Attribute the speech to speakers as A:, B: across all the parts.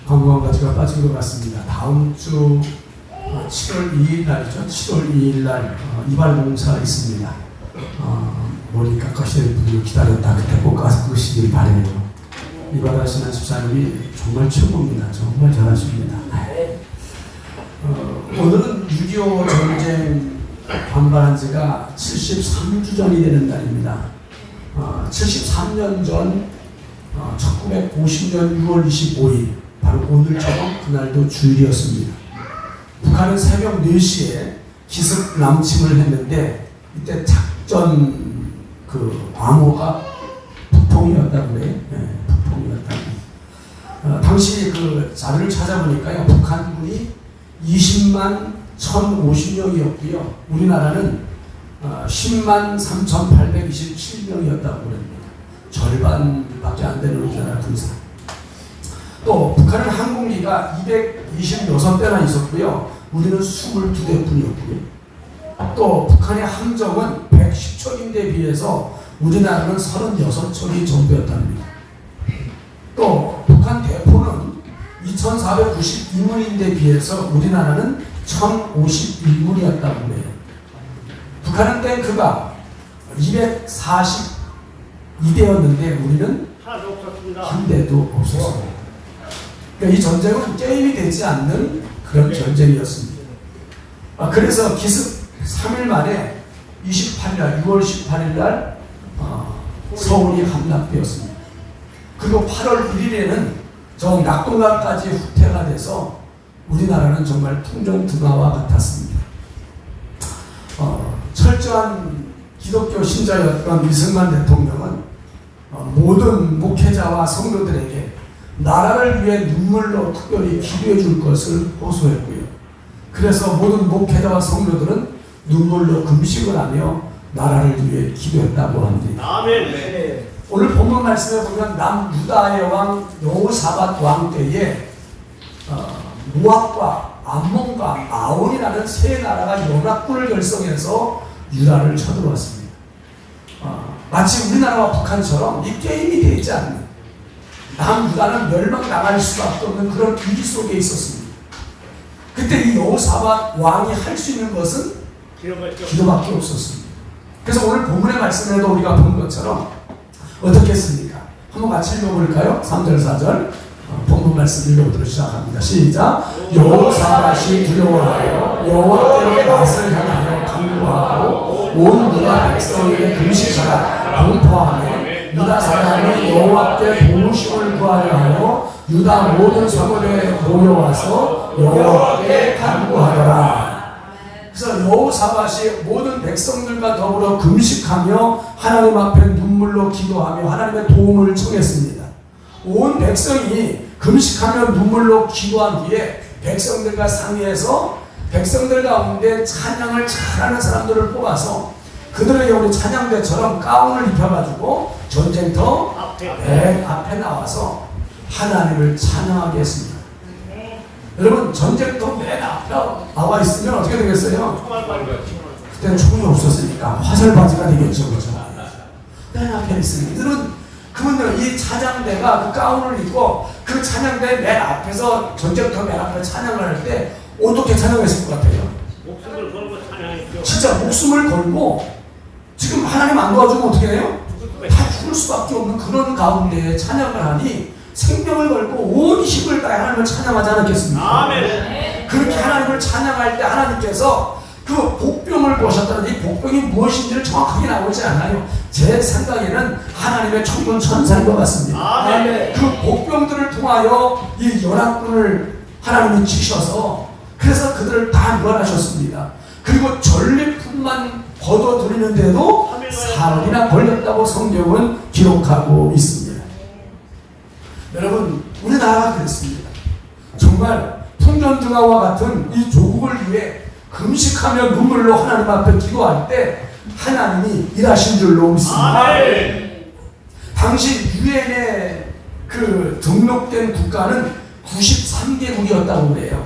A: 관광가치가 빠진 것 같습니다. 다음 주 7월 2일 날이죠. 7월 2일 날 이발 공사 있습니다. 머리 깎으시는 분들 기다렸다 그때 꼭 깎으시길 바래요. 이발하시는 집사님이 정말 최고입니다. 정말 잘하십니다. 오늘은 6.25 전쟁 반발한 지가 73주 전이 되는 날입니다. 73년 전 1950년 6월 25일 바로 오늘처럼 그날도 주일이었습니다. 북한은 새벽 4시에 기습 남침을 했는데 이때 작전 암호가 북통이었다고 그래요. 네, 북통이었다고. 당시 그 자료를 찾아보니까요, 북한군이 20만 1,050명이었고요. 우리나라는 10만 3,827명이었다고 그럽니다. 절반밖에 안 되는 우리나라 군사. 또 북한은 항공기가 226대나 있었고요. 우리는 22대 뿐이었고요. 또 북한의 함정은 110척인데 비해서 우리나라는 36척이 전부였답니다. 또 북한 대포는 2,492문인데 비해서 우리나라는 1,051문이었다고 해요. 북한은 탱크가 242대였는데 우리는 한 대도 없었습니다. 그러니까 이 전쟁은 게임이 되지 않는 그런 전쟁이었습니다. 그래서 기습 3일 만에 28일 날, 6월 18일 날 서울이 함락되었습니다. 그리고 8월 1일에는 저 낙동강까지 후퇴가 돼서 우리나라는 정말 풍전등화와 같았습니다. 철저한 기독교 신자였던 이승만 대통령은 모든 목회자와 성도들에게 나라를 위해 눈물로 특별히 기도해 줄 것을 호소했고요. 그래서 모든 목회자와 성도들은 눈물로 금식을 하며 나라를 위해 기도했다고 합니다.
B: 아멘.
A: 오늘 본문 말씀에 보면 남유다의 왕 여호사밧 왕 때에 모압과 암몬과 아온이라는 세 나라가 연합군을 결성해서 유다를 쳐들어왔습니다. 마치 우리나라와 북한처럼 이 게임이 되지 않는, 남유다는 멸망당할 수밖에 없는 그런 위기 속에 있었습니다. 그때 이 여호사밧 왕이 할 수 있는 것은 기도밖에 없었습니다. 그래서 오늘 본문의 말씀에도 우리가 본 것처럼 어떻게 했습니까? 한번 같이 읽어볼까요? 3절 4절 본문 말씀 읽어보도록 시작합니다. 시작. 여호사밧이 두려워하여 여호와께로 낯을 향하여 간구하고 온 유다 백성에게 금식하라 공포하며 유다 사람이 여호와께 도우심을 구하려 하여 유다 모든 성읍에 모여와서 여호와께 간구하더라. 그래서 여호사밧이 모든 백성들과 더불어 금식하며 하나님 앞에 눈물로 기도하며 하나님의 도움을 청했습니다. 온 백성이 금식하며 눈물로 기도한 뒤에 백성들과 상의해서 백성들 가운데 찬양을 잘하는 사람들을 뽑아서 그들에게 우리 찬양대처럼 가운을 입혀가지고 전쟁터 맨 앞에 나와서 하나님을 찬양하게 했습니다. 여러분, 전쟁터 맨 앞에 나와 있으면 어떻게 되겠어요? 그때는 총이 없었으니까 화살바지가 되겠죠. 그렇죠? 맨 앞에 있으니 이들은 그분들 이 찬양대가 그 가운을 입고 그 찬양대 맨 앞에서 전쟁터 맨 앞에 찬양을 할 때 어떻게 찬양했을 것 같아요?
B: 목숨을 걸고 찬양했죠.
A: 진짜 목숨을 걸고 지금 하나님 안 도와주면 어떻게 해요? 다 죽을 수밖에 없는 그런 가운데 찬양을 하니 생명을 걸고 온 힘을 다해 하나님을 찬양하지 않았겠습니까?
B: 아멘.
A: 그렇게 하나님을 찬양할 때 하나님께서 그 복병을 보셨다는 이 복병이 무엇인지를 정확하게 나오지 않아요. 제 생각에는 하나님의 천군 천사인 것 같습니다.
B: 아멘.
A: 그 복병들을 통하여 이 연합군을 하나님이 치셔서 그래서 그들을 다 멸하셨습니다. 그리고 전리품만 걷어들이는데도 사흘이나 걸렸다고 성경은 기록하고 있습니다. 여러분, 우리나라가 그랬습니다. 정말 풍전등화와 같은 이 조국을 위해 금식하며 눈물로 하나님 앞에 기도할 때 하나님이 일하신 줄로 믿습니다.
B: 아멘.
A: 당시 유엔에 그 등록된 국가는 93개국이었다고 그래요.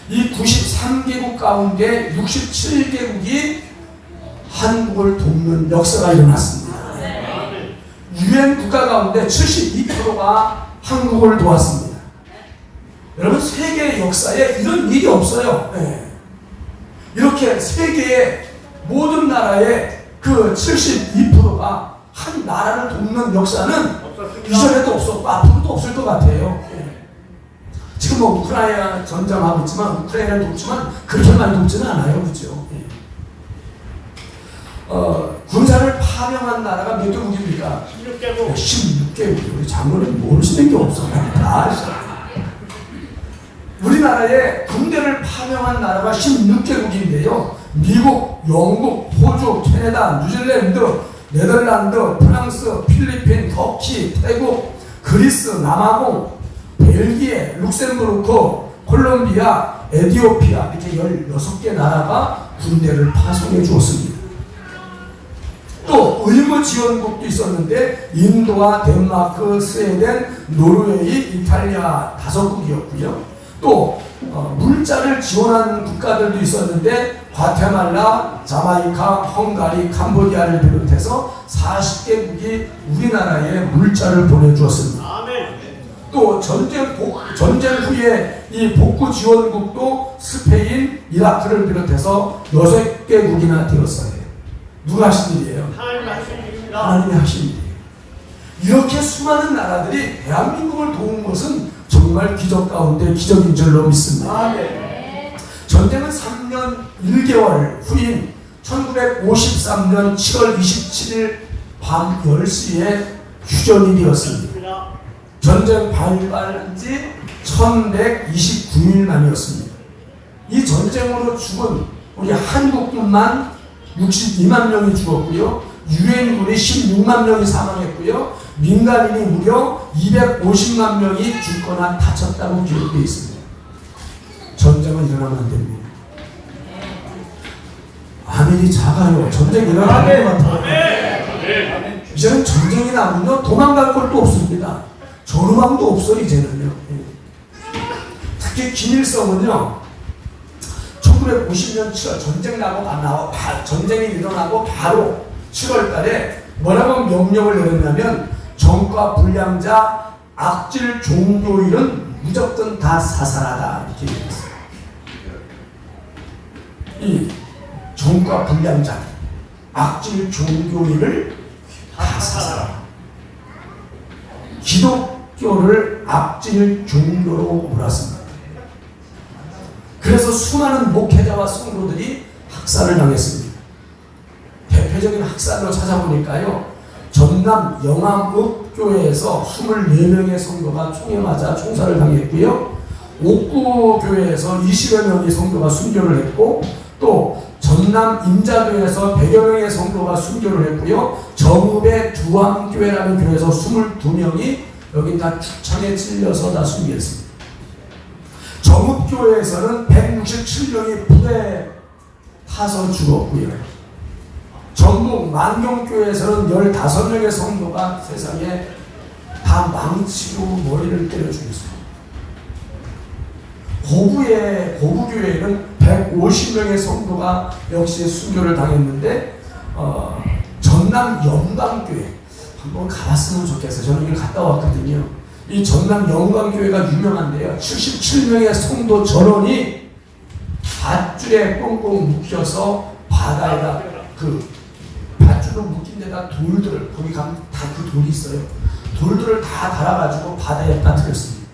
A: 이 93개국 가운데 67개국이 한국을 돕는 역사가 일어났습니다. 유엔 국가 가운데 72%가 한국을 도왔습니다. 여러분 세계 역사에 이런 일이 없어요. 네. 이렇게 세계의 모든 나라의 그 72%가 한 나라를 돕는 역사는 이전에도 없었고 앞으로도 없을 것 같아요. 네. 지금 뭐 우크라이나 전쟁하고 있지만 우크라이나를 돕지만 그렇게 많이 돕지는 않아요. 그렇죠? 네. 군사를 파병한 나라가 몇 개국입니까?
B: 16개국.
A: 16개국. 우리 장로는 모르시는 게 없어. 다 아시죠? 우리나라에 군대를 파병한 나라가 16개국인데요. 미국, 영국, 호주, 캐나다, 뉴질랜드, 네덜란드, 프랑스, 필리핀, 터키, 태국, 그리스, 남아공, 벨기에, 룩셈부르크, 콜롬비아, 에티오피아 이렇게 16개 나라가 군대를 파송해 주었습니다. 또 의무 지원국도 있었는데 인도와 덴마크, 스웨덴, 노르웨이, 이탈리아 5국이었고요. 또 물자를 지원한 국가들도 있었는데 과테말라, 자마이카, 헝가리, 캄보디아를 비롯해서 40개국이 우리나라에 물자를 보내주었습니다.
B: 아멘.
A: 또 전쟁 후에 이 복구 지원국도 스페인, 이라크를 비롯해서 6개국이나 되었어요. 누가 하신 일이에요?
B: 하나님 하신 일입니다.
A: 하나님이 하신 일이에요. 이렇게 수많은 나라들이 대한민국을 도운 것은 정말 기적 가운데 기적인 줄로 믿습니다. 전쟁은 3년 1개월 후인 1953년 7월 27일 밤 10시에 휴전이 되었습니다. 전쟁 발발한 지 1129일 만이었습니다. 이 전쟁으로 죽은 우리 한국군만 62만 명이 죽었고요. 유엔군이 16만 명이 사망했고요. 민간인이 무려 250만 명이 죽거나 다쳤다고 기록되어 있습니다. 전쟁은 일어나면 안 됩니다. 아멘이 작아요. 전쟁 일어나는 것 같아요. 이제는 전쟁이 나면요 도망갈 곳도 없습니다. 전후방도 없어요. 이제는요. 특히 김일성은요 1950년 7월 전쟁이 일어나고 바로 7월 달에 뭐라고 명령을 내렸냐면 정과 불량자, 악질 종교인은 무조건 다 사살하다 이렇게 얘기했어요. 이 정과 불량자, 악질 종교인을 다 사살하다. 기독교를 악질 종교로 몰았습니다. 그래서 수많은 목회자와 성도들이 학살을 당했습니다. 대표적인 학살로 찾아보니까요. 전남 영암읍교회에서 24명의 성도가 총에 맞아 총살을 당했고요. 옥구교회에서 20여 명의 성도가 순교를 했고 또 전남 임자교회에서 100여 명의 성도가 순교를 했고요. 정읍의 두암교회라는 교회에서 22명이 여기 다 축창에 찔려서 다 순교했습니다. 정읍교회에서는 167명이 불에 타서 죽었고요. 전북 만경교회에서는 15명의 성도가 세상에 다 망치로 머리를 때려 죽였습니다. 고부교회에는 150명의 성도가 역시 순교를 당했는데 전남 영광교회 한번 가봤으면 좋겠어요. 저는 이걸 갔다 왔거든요. 이 전남 영광교회가 유명한데요. 77명의 성도 전원이 밧줄에 꽁꽁 묶여서 바다에다 밧줄로 묶인 데다 돌들을 거기 가면 다 그 돌이 있어요. 돌들을 다 달아가지고 바다에 빠뜨렸습니다.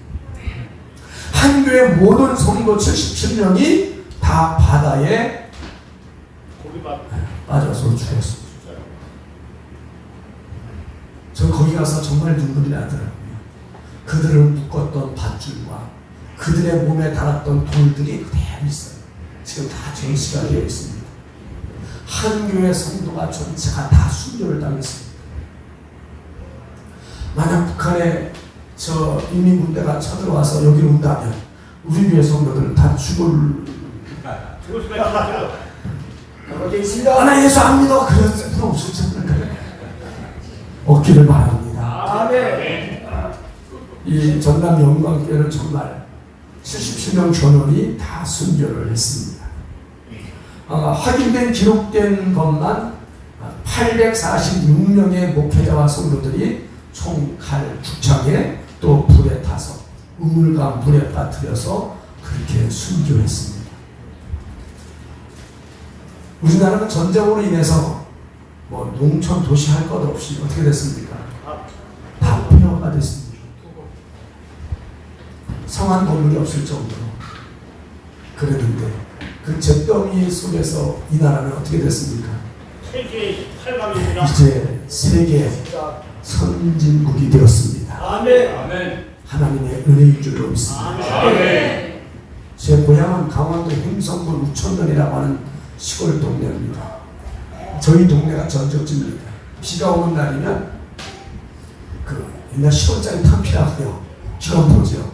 A: 한 교회 모든 성도 77명이 다 바다에 빠져서 죽었습니다. 저 거기 가서 정말 눈물이 나더라고요. 그들을 묶었던 밧줄과 그들의 몸에 달았던 돌들이 그대로 있어요. 지금 다 전시가 되어 있습니다. 한 교회 성도가 전체가 다 순교를 당했습니다. 만약 북한에 저 인민군대가 쳐들어와서 여기로 온다면 우리 교회 성도들은 다 죽을 수밖에 없습니다. 하나 예수 안 믿어 그런 분은 없을 텐데 없기를 바랍니다. 이 전남 영광교회는 정말 77명 전원이 다 순교를 했습니다. 확인된 기록된 것만 846명의 목회자와 성도들이 총 칼, 죽창에 또 불에 타서 우물과 물에 빠뜨려서 그렇게 순교했습니다. 우리나라는 전쟁으로 인해서 뭐 농촌 도시 할 것 없이 어떻게 됐습니까? 밥폐허가 됐습니다. 성한 건물이 없을 정도로 그랬는데 그 잿더미 속에서 이 나라는 어떻게 됐습니까?
B: 세계 8강입니다.
A: 이제 세계 선진국이 되었습니다.
B: 아멘.
A: 하나님의 은혜인 줄로 믿습니다.
B: 아멘.
A: 제 고향은 강원도 행성군 우천면이라고 하는 시골 동네입니다. 저희 동네가 전적지입니다. 비가 오는 날이면 그 옛날 시골장에 탄피라고요. 비가 보죠.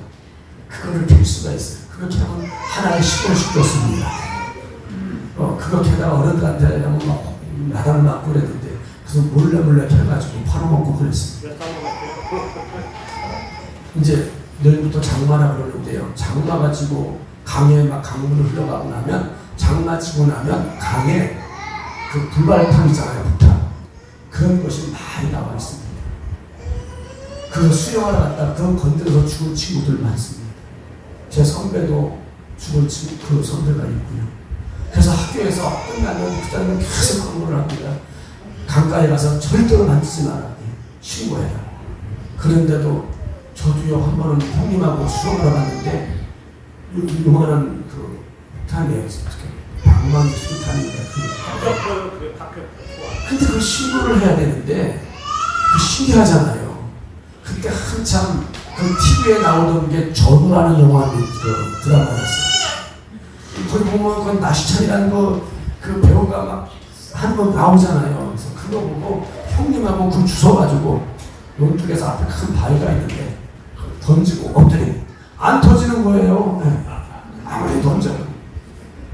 A: 그거를 빌 수가 있어요. 그렇게 하면 하나의 시골씩 줬습니다. 그렇게 하다가 어른들한테 하면 막 나라를 맞고 그랬는데 그래서 몰래 펴가지고 팔아먹고 그랬습니다. 이제 내일부터 장마라 그러는데요. 장마가 지고 강에 막 강물을 흘러가고 나면 장마 지고 나면 강에 그 불발탕이잖아요. 부탄. 그런 것이 많이 나와 있습니다. 그래서 수영하러 갔다가 그런 건드려서 죽은 친구들 많습니다. 제 선배도 죽은 그 선배가 있고요. 그래서 학교에서 끝나면 그 사람은 계속 강구를 합니다. 강가에 가서 절대로 만지지 마라. 신고해라. 그런데도 저도요 한 번은 형님하고 수업을 갔는데 요만한 그 탄이에요. 방망이 수탄인데 근데 그 신고를 해야 되는데 그 신기하잖아요. 그때 한참 그 TV에 나오던 게 전우라는 그 드라마였어요. 거기 보면 그 나시찬이라는 그 배우가 막 하는 거 나오잖아요. 그래서 그거 보고 형님하고 그 주워가지고 용tuk에서 앞에 큰 바위가 있는데 던지고 엎드리고 안 터지는 거예요. 네. 아무리 던져도.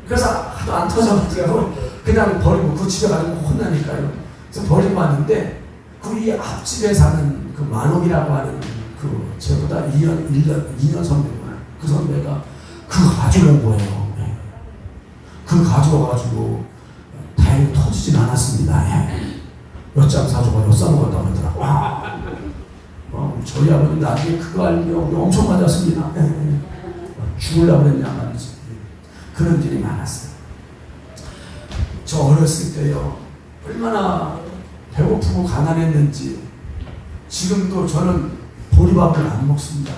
A: 그래서 하도 안 터져가지고 그냥 버리고 그 집에 가지고 혼나니까요. 그래서 버리고 왔는데 그 이 앞집에 사는 그 만옥이라고 하는 그 저보다 2년 선배구나. 그 선배가 그거 가져온 거예요. 네. 그거 가져와가지고 다행히 터지진 않았습니다. 예. 엿장 사줘가 엿상 건다고 그러더라고요. 저희 아버님 나중에 그거 알면 엄청 맞았습니다. 예. 죽으려고 그랬냐 말이지. 그런 일이 많았어요. 저 어렸을 때요 얼마나 배고프고 가난했는지 지금도 저는 보리밥을 안 먹습니다.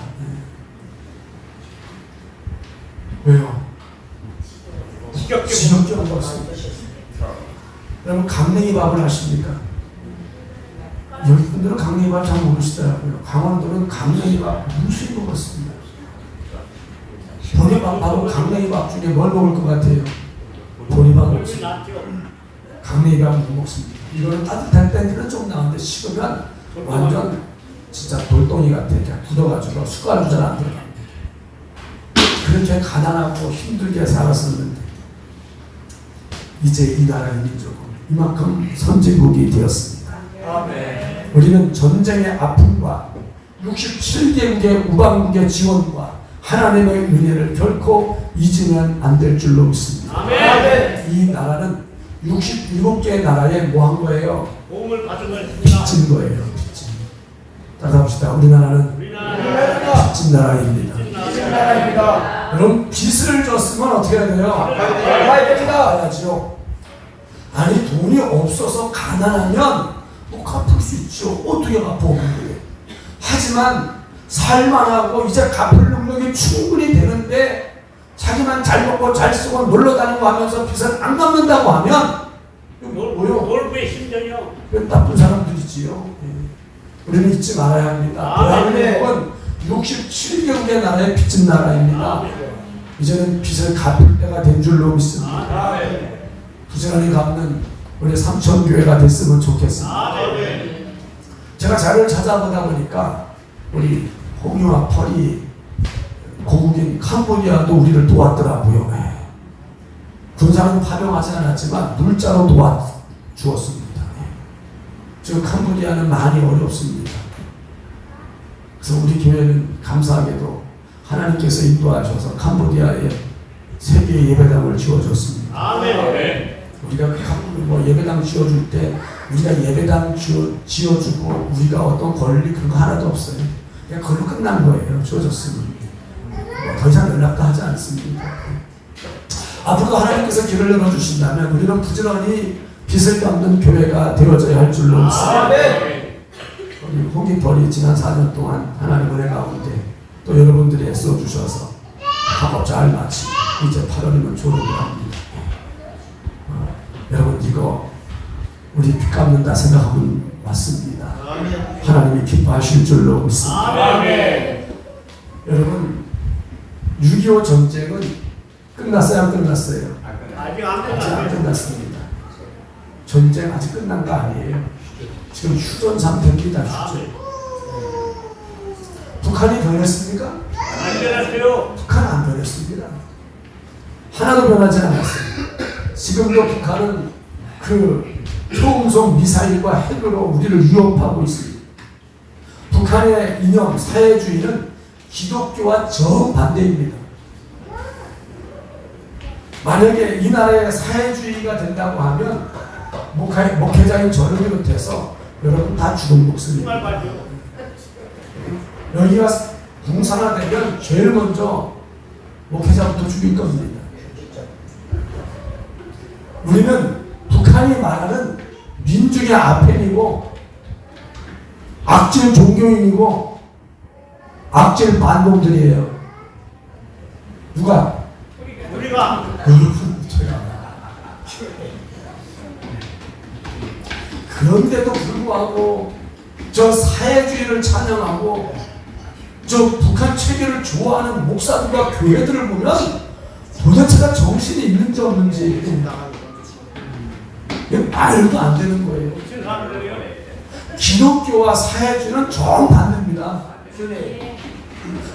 A: 네. 왜요? 지겹게 안 먹습니다. 여러분 강냉이 밥을 아십니까? 여기 분들은 강냉이 밥 잘 모르시더라고요. 강원도는 강냉이 밥 무수히 먹었습니다. 보리밥하고 강냉이 밥 중에 뭘 먹을 것 같아요? 보리밥 먹습니다. 강냉이 밥 못 먹습니다. 이거는 따뜻할 때는 좀 나은데 식으면 완전 진짜 돌덩이 같아. 그냥 굳어가지고 숟가락도 잘 안 들어갑니다. 그렇게 가난하고 힘들게 살았었는데 이제 이 나라의 민족은 이만큼 선진국이 되었습니다.
B: 아멘.
A: 우리는 전쟁의 아픔과 67개국의 우방국의 지원과 하나님의 은혜를 결코 잊으면 안 될 줄로 믿습니다.
B: 아멘.
A: 이 나라는 67개의 나라에 뭐 한 거예요?
B: 도움을 받은 것입니다.
A: 빚진 거예요. 빚진. 따라합시다. 우리나라는 빚진 나라입니다. 여러분 빚을 졌으면 어떻게 해야 돼요? 갚아야죠. 아니 돈이 없어서 가난하면 뭐 갚을 수 있죠. 어떻게 갚아? 하지만 살만하고 이제 갚을 능력이 충분히 되는데 자기만 잘 먹고 잘 쓰고 놀러 다니고 하면서 빚을 안 갚는다고 하면 뭐요?
B: 놀부의 심정이요.
A: 나쁜 사람들이지요. 우리는 잊지 말아야 합니다. 대한민국은 67개국의 나라의 빚진 나라입니다. 이제는 빚을 갚을 때가 된 줄로 믿습니다. 부지런히 갚는 우리 삼천교회가 됐으면 좋겠습니다. 제가 자료를 찾아보다 보니까 우리 홍유와 펄이 고국인 캄보디아도 우리를 도왔더라고요. 군사는 파병하지 않았지만 물자로 도와주었습니다. 지금 캄보디아는 많이 어렵습니다. 그래서 우리 교회는 감사하게도 하나님께서 인도하셔서 캄보디아에 세계 예배당을 지어줬습니다.
B: 아멘.
A: 우리가 뭐 예배당 지어줄 때 우리가 예배당 지어주고 우리가 어떤 권리 그런 거 하나도 없어요. 그냥 그걸로 끝난 거예요. 지어줬으면. 더 이상 연락도 하지 않습니다. 앞으로도 하나님께서 길을 열어주신다면 우리는 부지런히 빚을 갚는 교회가 되어져야 할 줄로 믿습니다. 우리 홍익벌이 지난 4년 동안 하나님 은혜 가운데 또 여러분들이 애써주셔서 학업 잘 마치고 이제 8월이면 졸업을 합니다. 여러분 이거 우리 빚 갚는다 생각하면 맞습니다. 하나님이 기뻐하실 줄로 믿습니다. 여러분 6.25 전쟁은 끝났어요? 안 끝났어요?
B: 아직 안
A: 아직 안
B: 끝났어요.
A: 끝났습니다. 전쟁 아직 끝난 거 아니에요. 지금 휴전 상태입니다. 휴전. 북한이 변했습니까?
B: 안 끝났어요.
A: 북한 안 변했습니다. 하나도 변하지 않았어요. 지금도 북한은 그 초음속 미사일과 핵으로 우리를 위협하고 있습니다. 북한의 이념 사회주의는 기독교와 정반대입니다. 만약에 이 나라의 사회주의가 된다고 하면 목회자인 저를 비롯해서 여러분 다 죽은 목숨입니다.
B: 정말 맞죠.
A: 여기가 공산화되면 제일 먼저 목회자부터 죽일 겁니다. 우리는 북한이 말하는 민중의 아펜이고 악질 종교인이고 악질 반동들이에요. 누가?
B: 우리가
A: 그런데도 불구하고 저 사회주의를 찬양하고 저 북한 체계를 좋아하는 목사들과 교회들을 보면 도대체가 정신이 있는지 없는지 이게 말도 안 되는 거예요.
B: 무슨 사람들이요?
A: 기독교와 사회주의는 정반대입니다.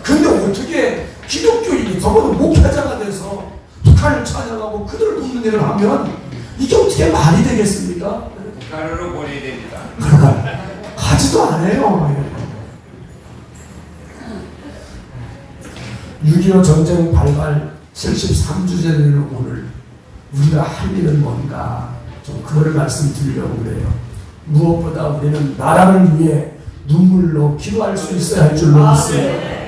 A: 근데 어떻게 기독교인이 적어도 목회자가 돼서 북한을 찬양하고 그들을 돕는 일을 하면 이게 어떻게 말이 되겠습니까?
C: 북한으로 보내야 됩니다.
A: 가지도 않아요. 6.25 전쟁 발발 73주째 되는 오늘 우리가 할 일은 뭔가 좀 그걸 말씀드리려고 그래요. 무엇보다 우리는 나라를 위해 눈물로 기도할 수 있어야 할 줄로 믿습니다.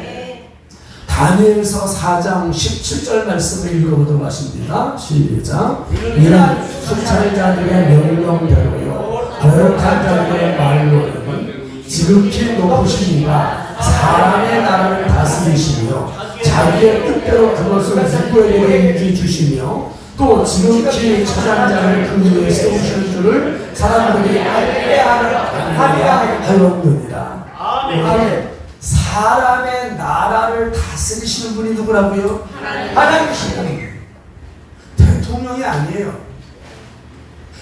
A: 다니엘서 4장 17절 말씀을 읽어보도록 하십니다. 시작. 이는 수찰자들의 명령대로요 거룩한 자들의 말로는 지극히 높으신 이가 사람의 나라를 다스리시며 자기의 뜻대로 그것을 누구에게든지 주시며 또 지극히 천한 자를 그 위에 세우시는 줄을 사람들이 알게 하였느니라.
B: 아멘.
A: 사람의 나라를 다스리시는 분이 누구라고요? 하나님이시다. 대통령이 아니에요.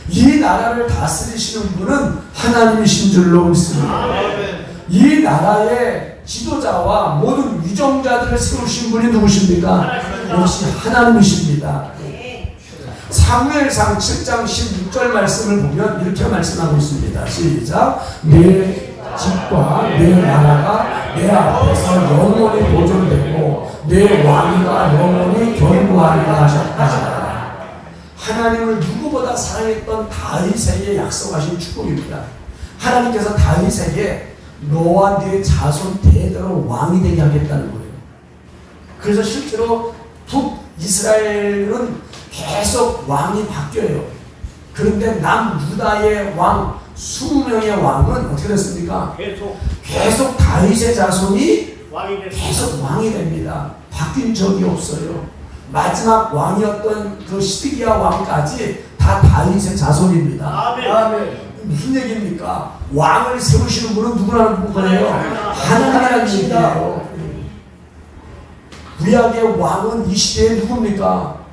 A: 이 나라를 다스리시는 분은 하나님이신 줄로 믿습니다. 이 나라의 지도자와 모든 위정자들을 세우신 분이 누구십니까? 역시 하나님이십니다. 사무엘상 7장 16절 말씀을 보면 이렇게 말씀하고 있습니다. 시작. 내 집과 내 나라가 내 앞에서 영원히 보존되고 내 왕위가 영원히 견고하리라 하셨다. 하나님을 누구보다 사랑했던 다윗에게 약속하신 축복입니다. 하나님께서 다윗에게 너와 네 자손 대대로 왕이 되게 하겠다는 거예요. 그래서 실제로 북이스라엘은 계속 왕이 바뀌어요. 그런데 남유다의 왕 20명의 왕은 어떻게 됐습니까? 계속 다윗의 자손이 계속 왕이 됩니다. 바뀐 적이 없어요. 마지막 왕이었던 그 시드기야 왕까지 다 다윗의 자손입니다.
B: 아멘.
A: 무슨 얘기입니까? 왕을 세우시는 분은 누구라는 거예요? 하나님이라는 얘기예요. 구약의 왕은 이 시대에 누굽니까?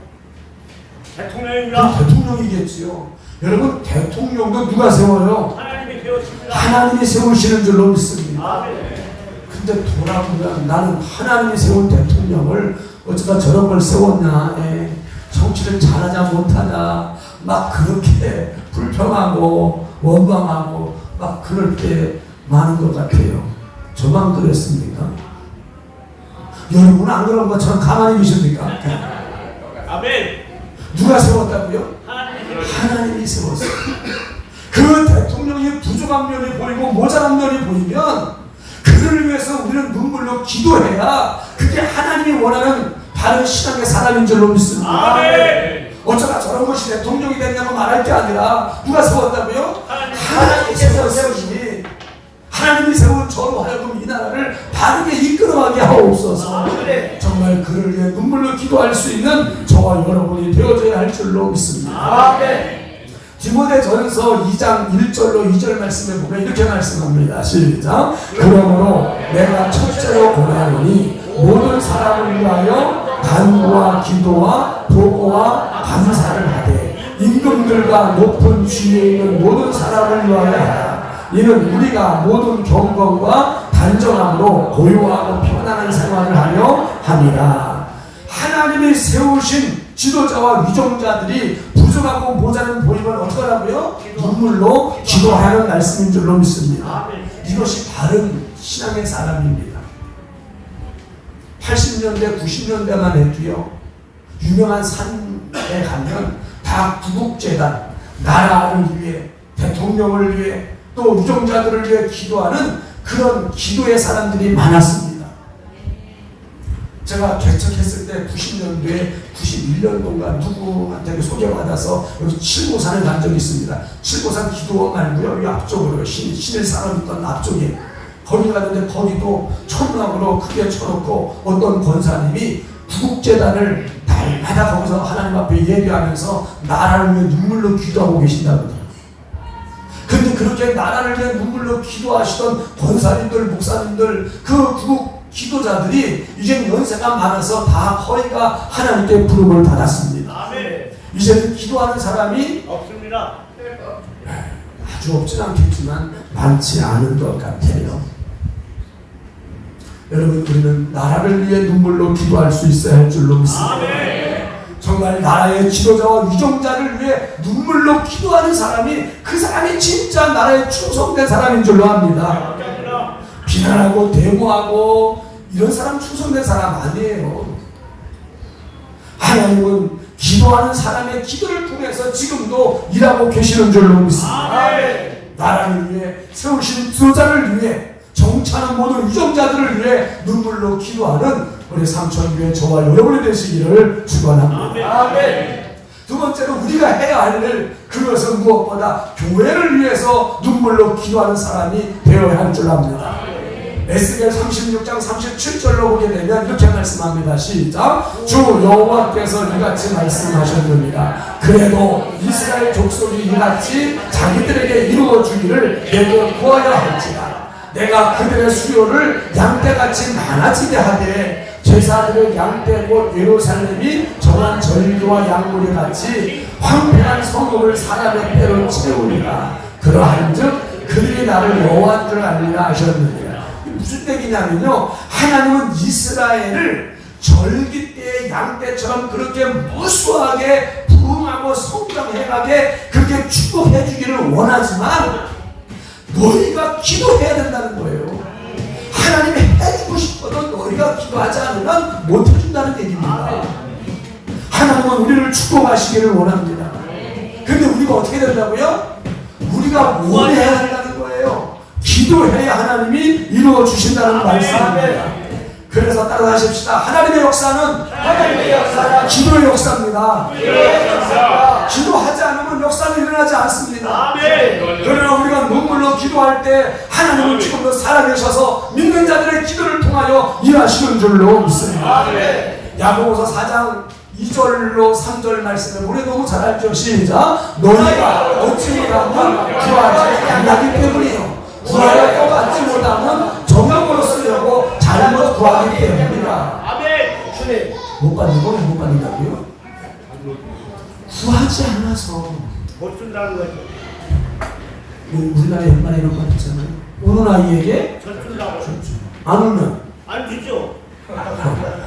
B: 대통령입니다.
A: 대통령이겠지요. 여러분 대통령도 누가 세워요?
B: 하나님이 세우십니다.
A: 하나님이 세우시는 줄로 믿습니다.
B: 아멘.
A: 근데 돌아보면 나는 하나님이 세운 대통령을 어쩌다 저런 걸 세웠냐, 정치를 잘하자 못하자 막 그렇게 불평하고 원망하고 막 그럴 때 많은 것 같아요. 저만 그랬습니까? 여러분은 안 그런 것처럼 가만히 계십니까?
B: 아멘.
A: 누가 세웠다고요?
B: 하나님이
A: 하나님이 세웠어요. 그 대통령이 부족한 면이 보이고 모자란 면이 보이면 그를 위해서 우리는 눈물로 기도해야 그게 하나님이 원하는 바른 신앙의 사람인 줄로 믿습니다.
B: 아멘.
A: 어쩌다 저런 것이 대통령이 됐냐고 말할 게 아니라 누가 세웠다고요? 하나님께서 세우시니 하나님이 세운 저로 하여금 이 나라를 바르게 이끌어가게 하옵소서. 정말 그를 위해 눈물로 기도할 수 있는 저와 여러분이 되어져야 할 줄로 믿습니다.
B: 아멘.
A: 디모데전서 2장 1절로 2절 말씀에 보면 이렇게 말씀합니다. 시작. 그러므로 내가 첫째로 권하노니 모든 사람을 위하여 간구와 기도와 보고와 감사를 하되 임금들과 높은 지위에 있는 모든 사람을 위하여 하라. 이는 우리가 모든 경건과 단정함으로 고요하고 편안한 생활을 하려 함이라. 하나님이 세우신 지도자와 위종자들이 부족하고 모자른 보이면 어떡하라고요? 눈물로 기도하는 말씀인 줄로 믿습니다. 이것이 바른 신앙의 사람입니다. 80년대, 90년대만 해도요, 유명한 산에 가면 다 구국재단, 나라를 위해, 대통령을 위해, 또 위종자들을 위해 기도하는 그런 기도의 사람들이 많았습니다. 제가 개척했을 때 90년도에 91년도인가 누구한테 소개받아서 여기 칠고산을 간 적이 있습니다. 칠고산 기도원 말고요, 이 앞쪽으로 신일 사람 있던 앞쪽에 거기 갔는데 거기도 천막으로 크게 쳐놓고 어떤 권사님이 구국재단을 날마다 거기서 하나님 앞에 예배하면서 나라를 위해 눈물로 기도하고 계신다거든요. 근데 그렇게 나라를 위해 눈물로 기도하시던 권사님들, 목사님들, 그 구국 기도자들이 이제 연세가 많아서 다 허리가 하나님께 부름을 받았습니다.
B: 아멘.
A: 이제는 기도하는 사람이
B: 없습니다.
A: 아주 없진 않겠지만 많지 않은 것 같아요. 여러분, 우리는 나라를 위해 눈물로 기도할 수 있어야 할 줄로 믿습니다.
B: 아멘.
A: 정말 나라의 지도자와 위종자를 위해 눈물로 기도하는 사람이 그 사람이 진짜 나라에 충성된 사람인 줄로 압니다. 비난하고 데모하고 이런 사람 충성된 사람 아니에요. 하나님은 기도하는 사람의 기도를 통해서 지금도 일하고 계시는 줄로 믿습니다.
B: 아멘.
A: 나라를 위해 세우신 지도자를 위해 정치하는 모든 위종자들을 위해 눈물로 기도하는 우리 삼천교회 저와 여러분이 되시기를 축원합니다.
B: 아멘.
A: 두 번째로 우리가 해야 할 일, 그것은 무엇보다 교회를 위해서 눈물로 기도하는 사람이 되어야 할 줄 압니다. 에스겔 36장 37절로 보게 되면 이렇게 말씀합니다. 시작. 주 여호와께서 이같이 말씀하셨느니라. 그래도 이스라엘 족속이 이같이 자기들에게 이루어주기를 내게 구하여 할지라. 내가 그들의 수요를 양떼같이 많아지게 하되 제사들의 양떼 곧 예루살렘이 정한 전류와 양물이 같이 황폐한 성읍을 사람의 뼈로 채우리라. 그러한즉 그들이 나를 여호와인 줄 알리라 하셨느니라. 무슨 얘기냐면요, 하나님은 이스라엘을 절기 때의 양떼처럼 그렇게 무수하게 부흥하고 성장해가게 그렇게 축복해 주기를 원하지만 너희가 기도해야 된다는 거예요. 하나님이 해주고 싶어도 너희가 기도하지 않으면 못 해준다는 얘기입니다. 하나님은 우리를 축복하시기를 원합니다. 근데 우리가 어떻게 된다고요? 우리가 원해야 한다는 거예요. 기도해야 하나님이 이루어 주신다는 말씀입니다. 그래서 따라하십시다. 하나님의 역사는 기도의 역사입니다. 기도하지 않으면 역사는 일어나지 않습니다.
B: 아멘.
A: 그러나 우리가 눈물로 기도할 때 하나님은 지금도 살아계셔서 믿는 자들의 기도를 통하여 일하시는 줄로 믿습니다. 야고보서 4장 2절로 3절 말씀을 우리 너무 잘 알죠. 시작. 너희가 얻지 못하면 구하지 않기 때문이요, 구하여 또 받지 못하면 정욕으로 쓰려고 잘못 구하기 때문이다.
B: 아멘. 주님.
A: 못 받는 건 못 받는다고요? 구하지 않아서.
B: 못 준다는 거죠.
A: 우리나라에 옛날에 이런 거 있잖아요. 오는 아이에게
B: 저 준다고.
A: 안 오면
B: 안 주죠.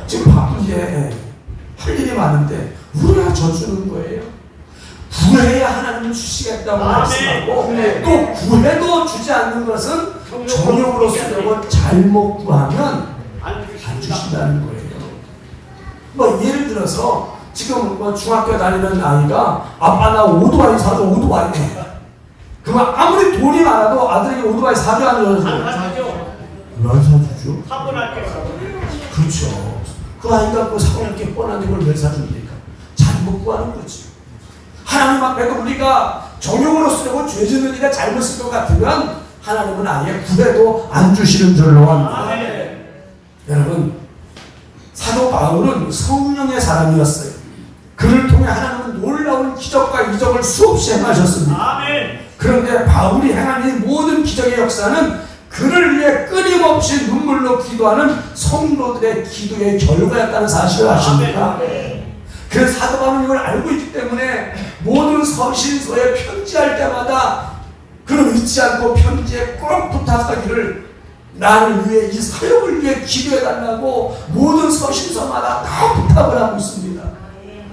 A: 지금 바쁜데 할 일이 많은데 우리가 져주는 거예요. 구해야 하나님은 주시겠다고
B: 아멘.
A: 말씀하고 또 구해도 주지 않는 것은 정욕으로 쓰려고 잘못 구하면
B: 안
A: 안
B: 주십니다.
A: 주신다는 거예요. 뭐 예를 들어서 지금 뭐 중학교 다니는 아이가 아빠 나 오토바이 사줘, 오토바이. 그럼 아무리 돈이 많아도 아들에게 오토바이 사줘 안
B: 안
A: 줘요?
B: 하죠.
A: 왜 안 사주죠?
B: 사고날 게
A: 그렇죠. 그 아이가 그 사고날 게 뻔한데 그걸 왜 사줍니까? 잘못 구하는 거지. 하나님 앞에서 우리가 정욕으로 쓰려고 죄 짓는 이가 잘못 쓸 것 같으면 하나님은 아예 구해도 안 주시는 줄로 합니다.
B: 아멘.
A: 여러분, 사도 바울은 성령의 사람이었어요. 그를 통해 하나님은 놀라운 기적과 이적을 수없이 행하셨습니다.
B: 아멘.
A: 그런데 바울이 행한 이 모든 기적의 역사는 그를 위해 끊임없이 눈물로 기도하는 성도들의 기도의 결과였다는 사실을 아십니까? 그 사도 바울은 이걸 알고 있기 때문에 모든 서신서에 편지할 때마다 그를 잊지 않고 편지에 꼭 부탁하기를 나를 위해 이 사역을 위해 기도해달라고 모든 서신서마다 다 부탁을 하고 있습니다.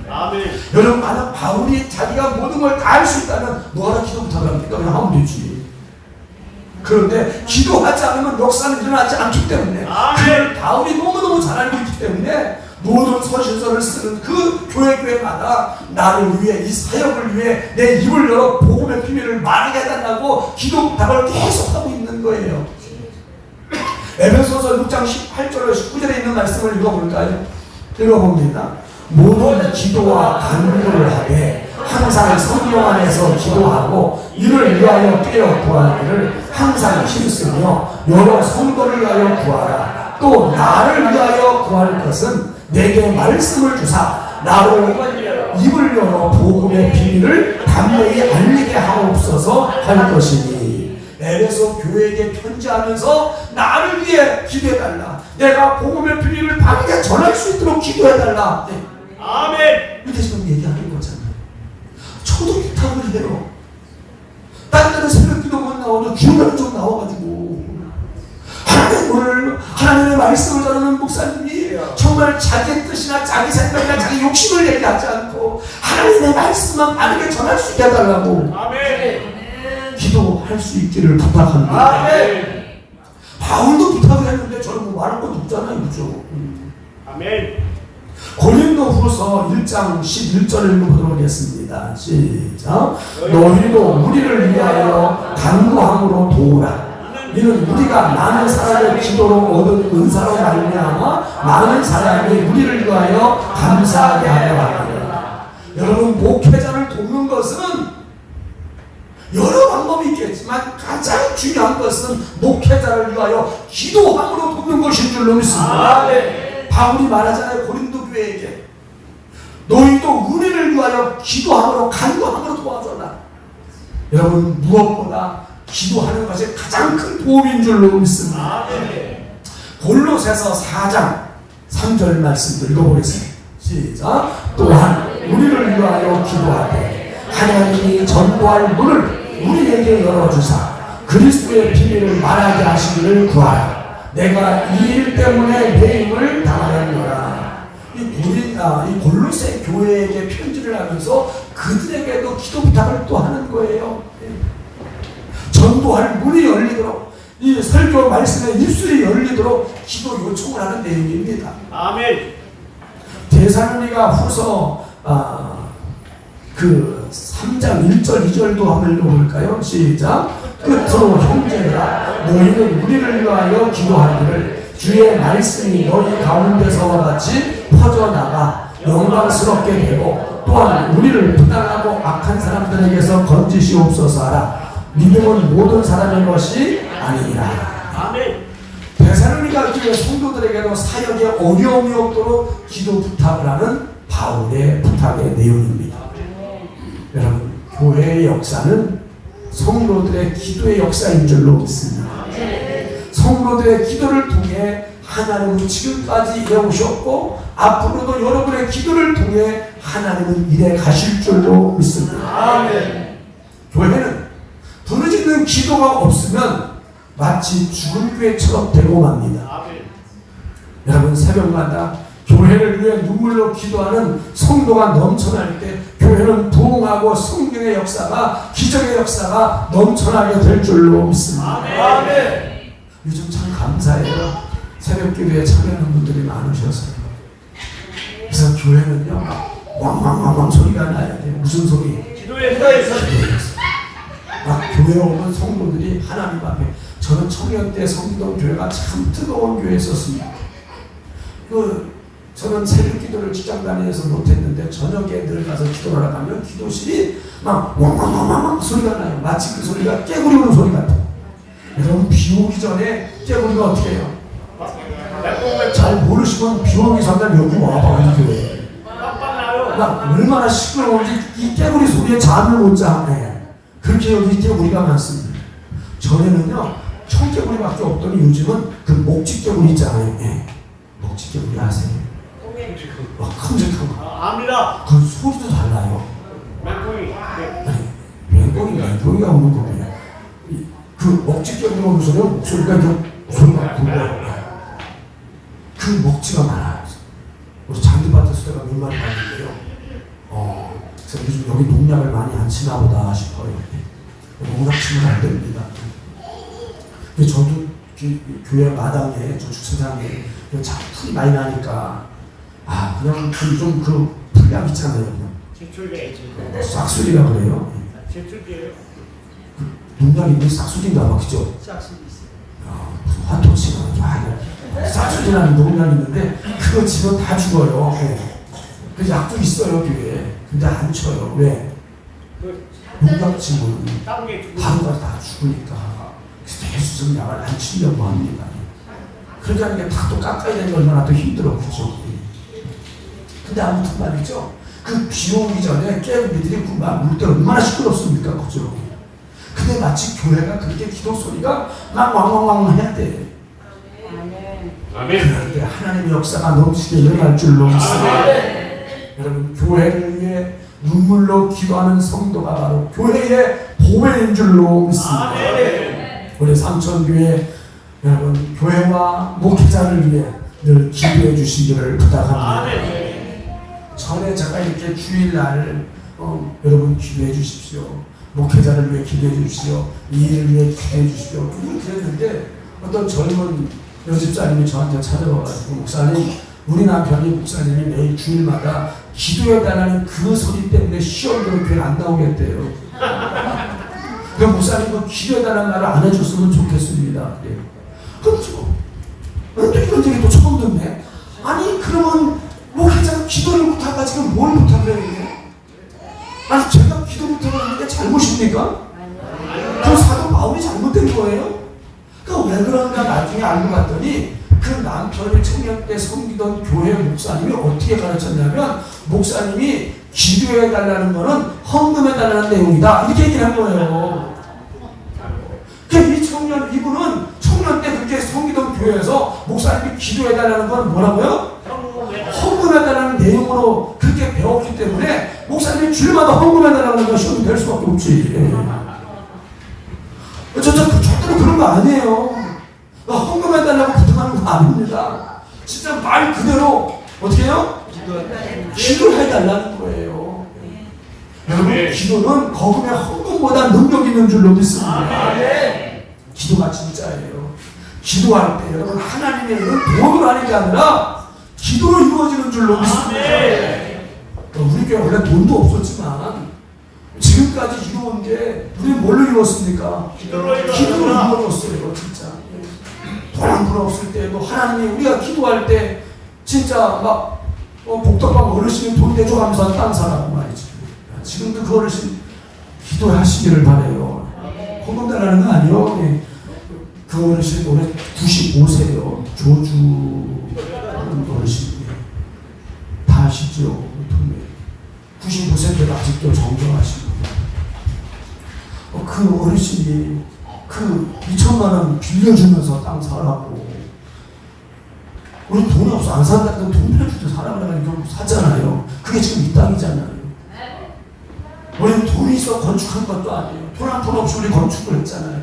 B: 아멘.
A: 여러분, 만약 바울이 자기가 모든 걸 다 할 수 있다면 뭐하러 기도 부탁을 합니까? 그냥 하면 되지. 그런데 기도하지 않으면 역사는 일어나지 않기 때문에 그걸 바울이 너무너무 잘 알고 있기 때문에 모든 서신서를 쓰는 그 교회마다 나를 위해 이 사역을 위해 내 입을 열어 복음의 비밀을 말하게 해달라고 기도 부탁을 계속하고 있는 거예요. 에베소서 6장 18절로 19절에 있는 말씀을 읽어볼까요? 읽어봅니다. 모든 기도와 간구를 하되 항상 성령 안에서 기도하고 이를 위하여 깨어 구하기를 항상 힘쓰며 여러 성도를 위하여 구하라. 또 나를 위하여 구할 것은 내게 말씀을 주사 나로 입을 열어 복음의 비밀을 담대히 알리게 하옵소서 할 것이니. 에베소 교회에게 편지하면서 나를 위해 기도해달라. 내가 복음의 비밀을 바르게 전할 수 있도록 기도해달라. 네.
B: 아멘.
A: 이렇게 지금 얘기하는 거잖아요. 저도 부탁을 해요. 딴 데는 새벽기도 못 나오고 주말은 좀 나와가지고 하나님 오늘 하나님의 말씀을 전하는 목사님이 정말 자기 뜻이나 자기 생각이나 자기 욕심을 얘기하지 않고 하나님의 말씀만 바르게 전할 수 있게 해달라고
B: 아멘.
A: 기도할 수 있기를 부탁합니다.
B: 아멘.
A: 바울도 부탁을 했는데 저는 뭐 말할 것도 없잖아요. 그죠?
B: 아멘.
A: 고린도 후서 1장 11절을 읽어보도록 하겠습니다. 시작. 너희도 우리를 위하여 간구함으로 도우라. 이는 우리가 많은 사람의 기도로 얻은 은사로 말미암아 많은 사람이 우리를 위하여 감사하게 하려 합니다. 여러분, 목회자를 돕는 것은 여러 방법이 있겠지만 가장 중요한 것은 목회자를 위하여 기도함으로 돕는 것인 줄로 믿습니다. 바울이 말하잖아요. 고린도 교회에게 너희도 우리를 위하여 기도함으로 간구함으로 도와줘라. 여러분, 무엇보다 기도하는 것이 가장 큰 도움인 줄로 믿습니다. 골로새서 4장 3절 말씀도 읽어보겠습니다. 시작. 또한 우리를 위하여 기도하되 하나님이 전도할 문을 우리에게 열어주사 그리스도의 비밀을 말하게 하시기를 구하라. 내가 이 일 때문에 매임을 당하였노라. 이 골로새 교회에게 편지를 하면서 그들에게도 기도 부탁을 또 하는 거예요. 전도할 문이 열리도록, 이 설교 말씀의 입술이 열리도록 기도 요청을 하는 내용입니다.
B: 아멘.
A: 데살로니가 후서 그 3장 1절 2절도 한번 읽어볼까요? 시작. 끝으로 형제들아 너희는 우리를 위하여 기도하기를 주의 말씀이 너희 가운데서와 같이 퍼져나가 영광스럽게 되고 또한 우리를 부당하고 악한 사람들에게서 건지시옵소서 하라. 믿음은 모든 사람의 것이 아니라.
B: 아멘.
A: 데살로니가 교회 성도들에게도 사역에 어려움이 없도록 기도 부탁을 하는 바울의 부탁의 내용입니다. 여러분, 교회의 역사는 성도들의 기도의 역사인 줄로 믿습니다. 성도들의 기도를 통해 하나님은 지금까지 일해오셨고 앞으로도 여러분의 기도를 통해 하나님은 일해 가실 줄로 믿습니다.
B: 아멘.
A: 교회는 부르짖는 기도가 없으면 마치 죽은 교회처럼 되고 맙니다.
B: 아멘.
A: 여러분, 새벽마다 교회를 위해 눈물로 기도하는 성도가 넘쳐날 때 교회는 부흥하고 성령의 역사가, 기적의 역사가 넘쳐나게 될 줄로 믿습니다.
B: 아멘.
A: 요즘 참 감사해요. 새벽 기도에 참여하는 분들이 많으셔서요. 그래서 교회는요, 왕왕왕왕 소리가 나야 돼요. 무슨 소리?
B: 기도의 소리에서
A: 막 교회 오는 성도들이 하나님 앞에 저는 청년 때 성기동 교회가 참 뜨거운 교회였었습니다. 저는 새벽 기도를 직장 다니면서 못했는데 저녁에 늘 가서 기도를 하러 가면 기도실이 막 왕왕왕왕 소리가 나요. 마치 그 소리가 깨구리 오는 소리 같아요. 여러분 비 오기 전에 깨구리가 어떻게 해요? 잘 모르시면 비 오기 전날 여기 와봐 우리 교회. 막 얼마나 시끄러운지 이 깨구리 소리에 잠을 못 자. 네. 그렇게 여기 깨구리가 많습니다. 전에는요 청개구리밖에 없더니 요즘은 그 목지깨구리 있잖아요. 네. 목지깨구리 아세요? 큼직한 거.
B: 압니다.
A: 그 소리도 달라요.
B: 맹꽁이.
A: 맹꽁이가 오는 거예요. 그 먹지깨구리 오는 소리는 목소리가 소리가 굵어요. 그 먹지가 많아요. 우리 잔디밭에서 내가 몇 마리 봤는데요. 그래서 요즘 여기 농약을 많이 안 치나 보다 싶어요. 농약 치면 안 됩니다. 저도 교회 마당에 저 주차장에 풀이 많이 나니까 그냥 좀 그 풀약 있잖아요.
B: 제출계지.
A: 싹수리라 그래요.
B: 제출계요.
A: 농약이 싹수리인가 봐, 그죠?
B: 싹수리 있어요.
A: 무슨 화토치가 싹수리라는 농약이 있는데 그거 치면 다 죽어요. 그래서 약도 있어요 교회에. 근데 안 쳐요. 왜? 농약 치면 하루가 다 죽으니까 대수성 약을 안 치려고 합니다. 그러니까 이게 다 또 깎아야 되는 게 얼마나 더 힘들어, 그죠? 근데 아무튼 말이죠. 그 비 오기 전에 깨구리들이 물 때 얼마나 시끄럽습니까, 그죠? 근데 마치 교회가 그렇게 기도 소리가 막 왕왕왕 해야 돼. 그런데 하나님의 역사가 넘치게 일어날 줄로 믿습니다. 여러분 교회를 위해 눈물로 기도하는 성도가 바로 교회의 보배인 줄로 믿습니다. 우리 삼천교회 여러분 교회와 목회자를 위해 늘 기도해 주시기를 부탁합니다. 전에 제가 이렇게 주일날 여러분 기도해 주십시오. 목회자를 위해 기도해 주십시오. 이 일을 위해 기도해 주십시오. 그렇게 했는데 어떤 젊은 여집사님이 저한테 찾아와가지고 목사님, 우리 남편이 목사님이 매일 주일마다 기도해달라는 그 소리 때문에 시험으로 교회 안 나오겠대요. 그 목사님 그 기도해달라는 말을 안 해줬으면 좋겠습니다. 그래요. 그렇죠. 또 이런 얘기 또 처음 듣네. 아니 그러면 목회자가 기도를 못하가 지금 뭘 못하려고 해요? 아니 제가 기도 못하는 게 잘못입니까? 그 사도 바울이 잘못된 거예요? 그러니까 왜 그런가 나중에 알고 봤더니 그 남편이 청년 때 섬기던 교회 목사님이 어떻게 가르쳤냐면 목사님이 기도해달라는 거는 헌금해달라는 내용이다 이렇게 얘기를 한 거예요. 그러니까 이 이분은 청년 때 그렇게 섬기던 교회에서 목사님이 기도해달라는 건 뭐라고요? 헌금해달라는 내용으로 그렇게 배웠기 때문에 목사님이 주일마다 헌금해달라는 것이 될 수밖에 없지. 절대로 그런 거 아니에요. 헌금해달라고 부탁하는 거 아닙니다. 진짜 말 그대로 어떻게 해요? 기도해달라는 거예요. 여러분 기도는 거금의 헌금보다 능력 있는 줄로 믿습니다. 기도가 진짜예요. 기도할 때 여러분 하나님의 일은 돈으로 하는 게 아니라 기도로 이루어지는 줄로 믿습니다. 우리 교회 원래 돈도 없었지만 지금까지 이루어온 게 우리는 뭘로 이루었습니까? 기도로 이루었어요. 진짜 돈 한 푼 없을 때도 하나님이 우리가 기도할 때 진짜 막 복덕방 어르신이 돈 대줘가면서 땅 사라고 말이지. 지금도 그 어르신 기도하시기를 바래요. 헌금달라는 거 아니요. 그 어르신 올해 95세요. 조주 어르신 다 아시죠? 95세인데도 아직도 정정하시고 그 어르신이 그 2천만 원 빌려주면서 땅 사라고 우리 돈이 없어 안 산다 해도 돈 빌려줄 때 사라고 하면 결국 사잖아요. 그게 지금 이 땅이잖아요. 우리는 돈이 있어 건축한 것도 아니에요. 돈 한 푼 없이 우리 건축을 했잖아요.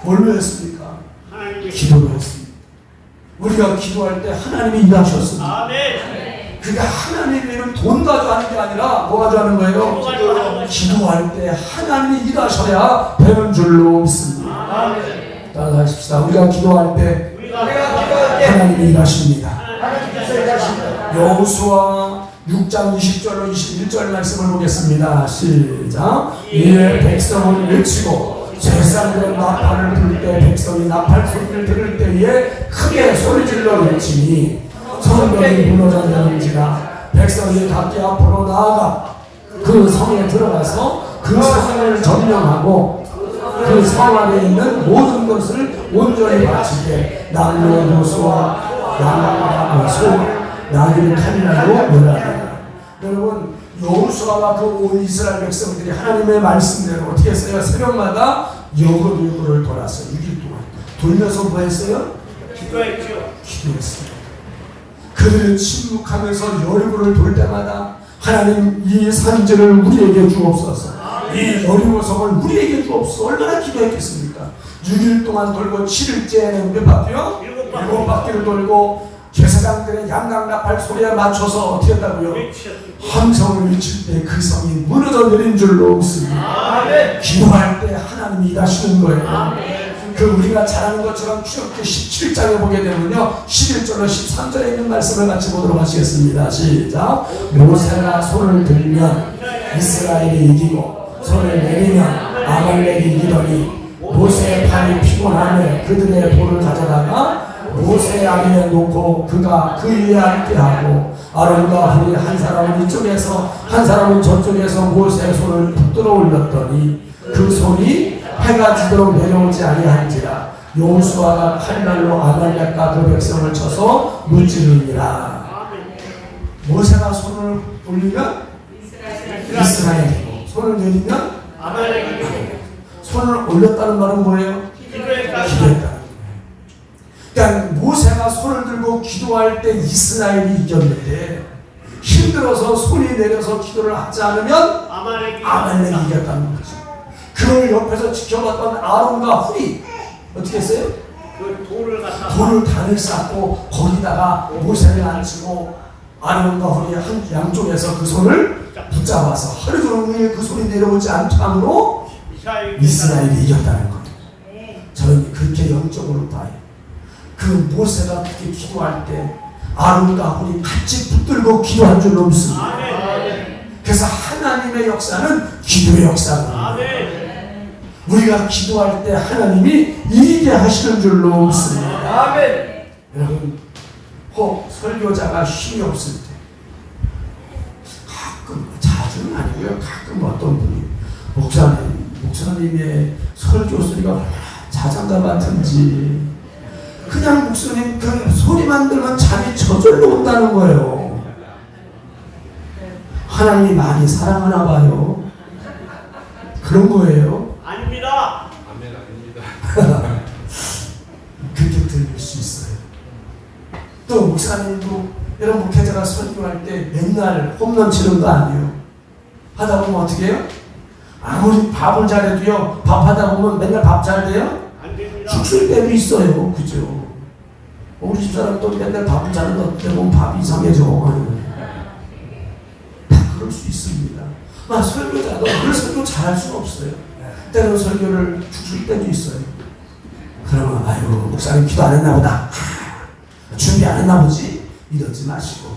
A: 뭘로 했습니까? 기도로 했습니다. 우리가 기도할 때 하나님이 일하셨습니다.
B: 아멘.
A: 그게 하나님의 일은 돈 가지고 하는 게 아니라 뭐 가지고 하는 거예요? 기도할 때 하나님이 일하셔야 되는 줄로 믿습니다. 아멘. 따라하십시다. 우리가 기도할 때 하나님이 일하십니다. 여호수아 6장 20절로 21절 말씀을 보겠습니다. 시작. 이에 백성을 외치고 세상들은 나팔을 불 때 백성이 나팔 소리를 들을 때에 크게 소리질러 외치니 성벽이 무너져 내린지라. 백성이 각기 앞으로 나아가 그 성에 들어가서 그 성을 점령하고 그 성 안에 있는 모든 것을 온전히 바치게 나무의 요수와 양과 소 나귀를 칼날로 멸하리라. 여러분, 여호수아와 그 온 이스라엘 백성들이 하나님의 말씀대로 어떻게 했어요? 새벽마다 여거를 돌았어요. 6일 동안 돌면서 뭐 했어요?
B: 기도했죠.
A: 기도했어요. 그들은 침묵하면서 여리고를 돌 때마다 하나님 이 산지를 우리에게 주옵소서, 이 여리고성을 우리에게 주옵소서. 얼마나 기도했겠습니까? 6일 동안 돌고 7일째에는 몇 바퀴요? 7바퀴를 돌고 제사장들의 양강나팔 소리에 맞춰서 어떻게 했다고요? 함성을 외칠 때 그 성이 무너져 내린 줄로 믿습니다. 기도할 때 하나님이 일하시는 거예요. 그 우리가 잘 아는 것처럼 출애굽기 17장에 보게 되면요, 11절로 13절에 있는 말씀을 같이 보도록 하시겠습니다. 시작. 모세가 손을 들면 이스라엘이 이기고 손을 내리면 아말렉이 이기더니 모세의 팔이 피곤하며 그들의 돌을 가져다가 모세 아래에 놓고 그가 그 위에 앉게 하고 아론과 훌이 한 사람은 이쪽에서 한 사람은 저쪽에서 모세의 손을 붙들어 올렸더니 그 손이 해가 지도록 내려오지 아니한지라. 여호수아가 칼날로 아말렉과 그 백성을 쳐서 무찌르니라. 모세가 손을 올리면 이스라엘이고 손을 내리면
B: 아말렉이
A: 손을 올렸다는 말은 뭐예요?
B: 기도했다.
A: 기도했다. 그러니까 모세가 손을 들고 기도할 때 이스라엘이 이겼는데 힘들어서 손이 내려서 기도를 하지 않으면 아말렉이 이겼다는 거죠. 그걸 옆에서 지켜봤던 아론과 훌이 어떻게 했어요?
B: 그 돌을 갖다
A: 돌을 단을 쌓고 거기다가 모세를 앉히고 아론과 훌이 한 양쪽에서 그 손을 붙잡아서 하루 종일 그 손이 내려오지 않도록 이스라엘이 이겼다는 겁니다. 저는 그렇게 영적으로 봐요. 그 모세가 그렇게 기도할 때 아론과 훌이 같이 붙들고 기도한 줄로 믿습니다. 그래서 하나님의 역사는 기도의 역사입니다. 우리가 기도할 때 하나님이 이기게 하시는 줄로 믿습니다. 여러분, 혹 설교자가 힘이 없을 때 가끔, 자주는 아니고요, 가끔 어떤 분이 목사님의 설교 소리가 얼마나 자장가 같은지 그냥 목사님 그 소리만 들으면 잠이 저절로 온다는 거예요. 하나님이 많이 사랑하나 봐요. 그런 거예요.
B: 아닙니다.
C: 아멘 아닙니다.
A: 그렇게 들릴 수 있어요. 또 목사님도 여러분 목회자가 설교할 때 맨날 홈런 치는 거 아니에요. 하다 보면 어떻게 해요? 아무리 밥을 잘해도요, 밥하다 보면 맨날 밥 잘 돼요?
B: 안 됩니다.
A: 죽을 때도 있어요. 그죠? 우리 집사람 또 맨날 밥을 잘하는데 어떻게 보면 밥이 이상해져. 다 그럴 수 있습니다. 설교자도 그 설교 잘할 수는 없어요. 때로 설교를 죽을 때도 있어요. 그러면 아유 목사님 기도 안 했나 보다, 준비 안 했나 보지, 이러지 마시고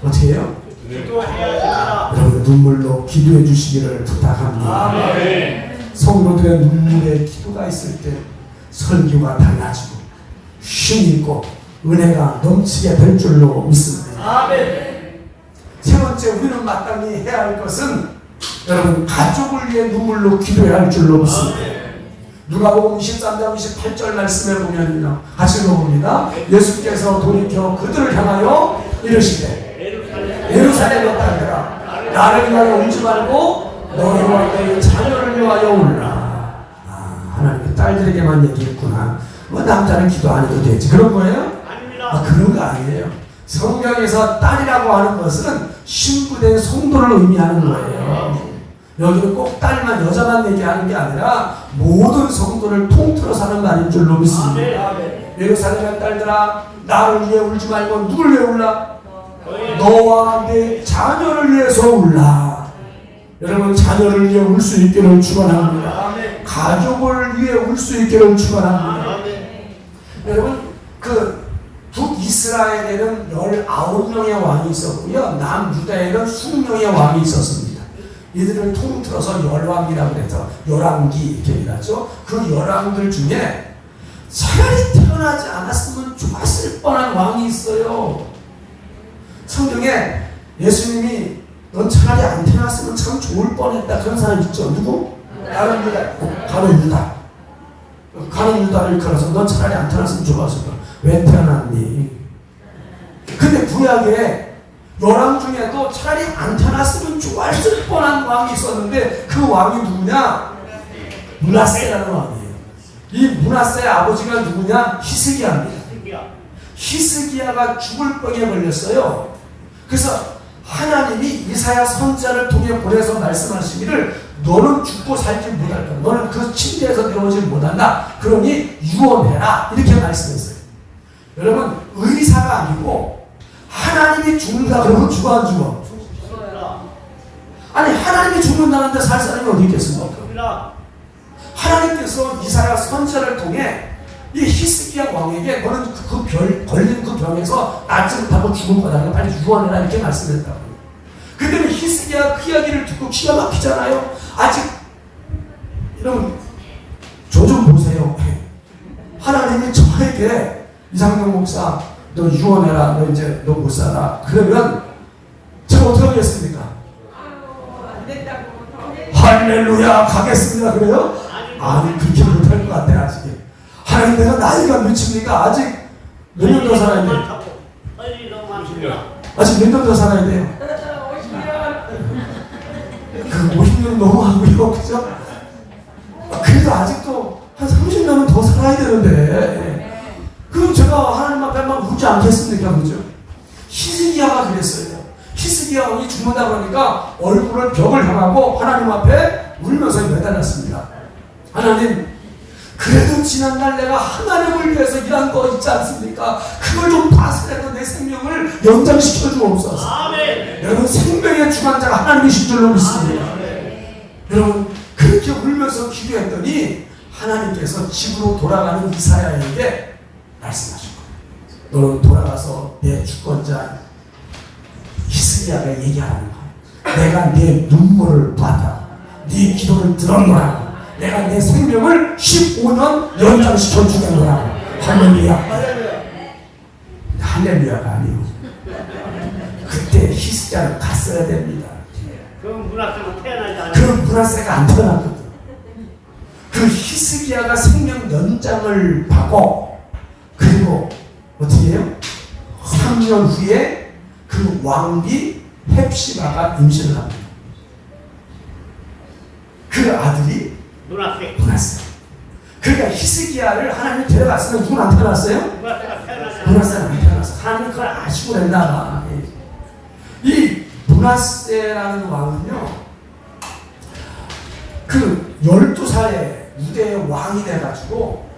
A: 어떻게 해요?
B: 기도해야 됩니다.
A: 여러분 눈물로 기도해 주시기를 부탁합니다. 성도들의 눈물에 기도가 있을 때 설교가 달라지고 힘이 있고 은혜가 넘치게 될 줄로 믿습니다. 세 번째, 우리는 마땅히 해야 할 것은 여러분 가족을 위해 눈물로 기도해야 할 줄로 믿습니다. 누가복음 23장 28절 말씀에 보면요, 같이 읽어봅니다. 예수께서 돌이켜 그들을 향하여 이르시되 예루살렘의 딸들아, 나를 위하여 울지 말고 너희와 너희 자녀를 위하여 울라. 하나님의 딸들에게만 얘기했구나. 남자는 기도 안 해도 되지, 그런 거예요?
B: 아닙니다.
A: 그런 거 아니에요. 성경에서 딸이라고 하는 것은 신부된 성도를 의미하는 거예요. 여기는 꼭 딸만, 여자만 얘기하는 게 아니라 모든 성도를 통틀어서 하는 말인 줄로 믿습니다. 예루살렘의 딸들아, 나를 위해 울지 말고 누굴 위해 울라? 너와 내 자녀를 위해서 울라. 여러분, 자녀를 위해 울 수 있기를 축원합니다. 가족을 위해 울 수 있기를 축원합니다. 여러분, 그 북이스라엘에는 19명의 왕이 있었고요, 남유다에는 20명의 왕이 있었습니다. 이들을 통틀어서 열왕기라고 해서 열왕기 이렇게 얘기하죠. 그 열왕들 중에 차라리 태어나지 않았으면 좋았을 뻔한 왕이 있어요. 성경에 예수님이 넌 차라리 안 태어났으면 참 좋을 뻔했다 그런 사람 있죠. 누구? 가룟 유다. 가룟 유다를 일컬어서 넌 차라리 안 태어났으면 좋았을 뻔. 왜 태어났니? 근데 구약에 열왕 중에도 차라리 안 태어났으면 좋았을 뻔한 왕이 있었는데 그 왕이 누구냐? 므낫세라는 왕이에요. 이 므낫세의 아버지가 누구냐? 히스기야입니다. 히스기야가 죽을 병에 걸렸어요. 그래서 하나님이 이사야 선지자를 통해 보내서 말씀하시기를 너는 죽고 살지 못할 거야. 너는 그 침대에서 내려오지 못한다. 그러니 유언해라. 이렇게 말씀했어요. 여러분 의사가 아니고 하나님이 죽는다 그러면 죽어 안 죽어? 아니 하나님이 죽는다는데 살 사람이 어디 있겠습니까? 하나님께서 이사야 선지자를 통해 이 히스기야 왕에게 너는 걸린 그 병에서 낫지 못하고 죽을 거다. 빨리 유언해라 이렇게 말씀했다고. 그때는 히스기야 그 이야기를 듣고 기가 막히잖아요. 아직 여러분 저 좀 보세요. 하나님이 저에게 이상경 목사 너 유언해라. 너 이제 너 못 살아. 그러면 제가 어떻게 하겠습니까?
D: 안 된다고.
A: 할렐루야 가겠습니다. 그래요? 아니 그렇게 못할 것 같아 아직. 하나님 내가 나이가 몇입니까? 아직 몇 년 더 살아야 돼? 아직 몇 년 더 살아야 돼요?
D: 50년.
A: 그 50년은 넘어가고요. 그죠? 그래도 아직도 한 30년은 더 살아야 되는데 그럼 제가 하나님 앞에 막 울지 않겠습니까? 그죠? 히스기야가 그랬어요. 히스기야 왕이 죽는다 그러니까 얼굴을 벽을 향하고 하나님 앞에 울면서 매달렸습니다. 하나님 그래도 지난날 내가 하나님을 위해서 일한 거 있지 않습니까? 그걸 좀 봐서라도 내 생명을 연장시켜 주옵소서.
B: 아멘.
A: 여러분 생명의 주관자가 하나님이신 줄로 믿습니다. 여러분 그렇게 울면서 기도했더니 하나님께서 집으로 돌아가는 이사야에게 말씀하신 거예요. 너는 돌아가서 내 주권자 히스기야가 얘기하는 거야. 내가 네 눈물을 받아 네 기도를 들었노라. 내가 내 생명을 15년 연장시켜 주겠노라. 할렐루야. 할렐루야가 아니고 그때 히스기야를 갔어야 됩니다.
B: 그럼 문학생은 태어나지 않아.
A: 그 므낫세가 안 태어났거든. 그 히스기야가 생명 연장을 받고 그리고 어떻게 해요? 3년 후에 그 왕비 헵시바가 임신을 합니다. 그 아들이 므낫세. 그러니까 히스기야를 하나님이 데려갔으면 누군 안 태어났어요? 므낫세는 안 태어났어. 하나님이 그걸 아시고 냈나 봐. 이 므낫세라는 왕은요, 그 12살에 유대의 왕이 돼가지고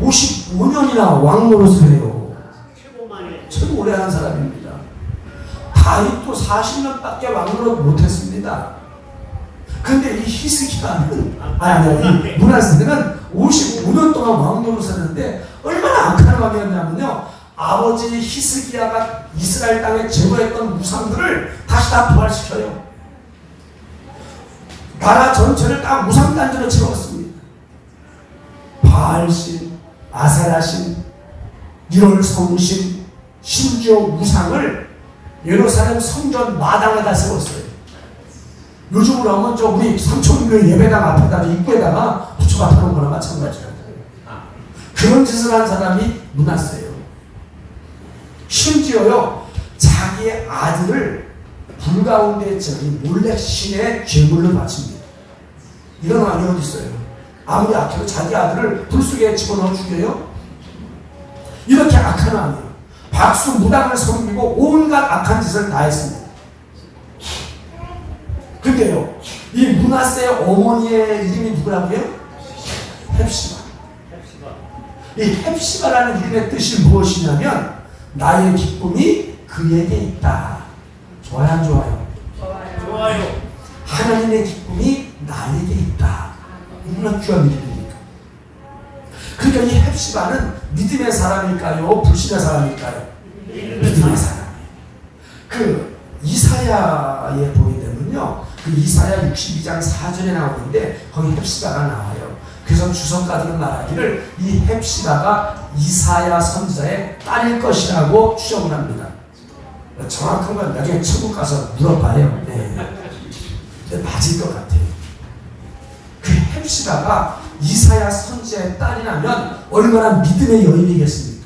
A: 55년이나 왕 노릇을 해요. 최고 오래 한 사람입니다. 다윗도 40년밖에 왕 노릇 못했습니다. 근데 이 히스기야는 이 므낫세는 55년 동안 왕 노릇을 했는데 얼마나 악한 왕이었냐면요, 아버지 히스기야가 이스라엘 땅에 제거했던 우상들을 다시 다 부활시켜요. 나라 전체를 다 우상단지로 채웠습니다. 바알신, 아세라신, 일월성신, 심지어 우상을 예루살렘 성전 마당에다 세웠어요. 요즘으로 하면 저 우리 삼천교회 예배당 앞에다 입구에다가 부처가 타는 거나 마찬가지예요. 그런 짓을 한 사람이 므낫세예요. 심지어요 자기의 아들을 불 가운데 저기 몰래 신의 제물로 바칩니다. 이런 왕이 어디 있어요? 아무리 악해도 자기 아들을 불 속에 집어넣어 죽여요? 이렇게 악한 왕이에요. 박수 무당을 섬기고 온갖 악한 짓을 다 했습니다. 근데요, 이 므낫세의 어머니의 이름이 누구라고요? 헵시바. 이 헵시바라는 이름의 뜻이 무엇이냐면 나의 기쁨이 그에게 있다. 좋아요, 안 좋아요?
B: 좋아요.
A: 하나님의 기쁨이 나에게 있다. 얼마나 귀한 이름입니까? 그러니까 이 헵시바는 믿음의 사람일까요? 불신의 사람일까요? 믿음의 사람이에요. 그 이사야에 보게 되면요, 그 이사야 62장 4절에 나오는데 거기 헵시바가 나와요. 그래서 주석가들은 말하기를 이 헵시바가 이사야 선지자의 딸일 것이라고 추정을 합니다. 정확한 건 나중에 천국 가서 물어봐요. 네. 근데 맞을 것 같아요. 그 헵시바가 이사야 선지자의 딸이라면 얼마나 믿음의 여인이겠습니까?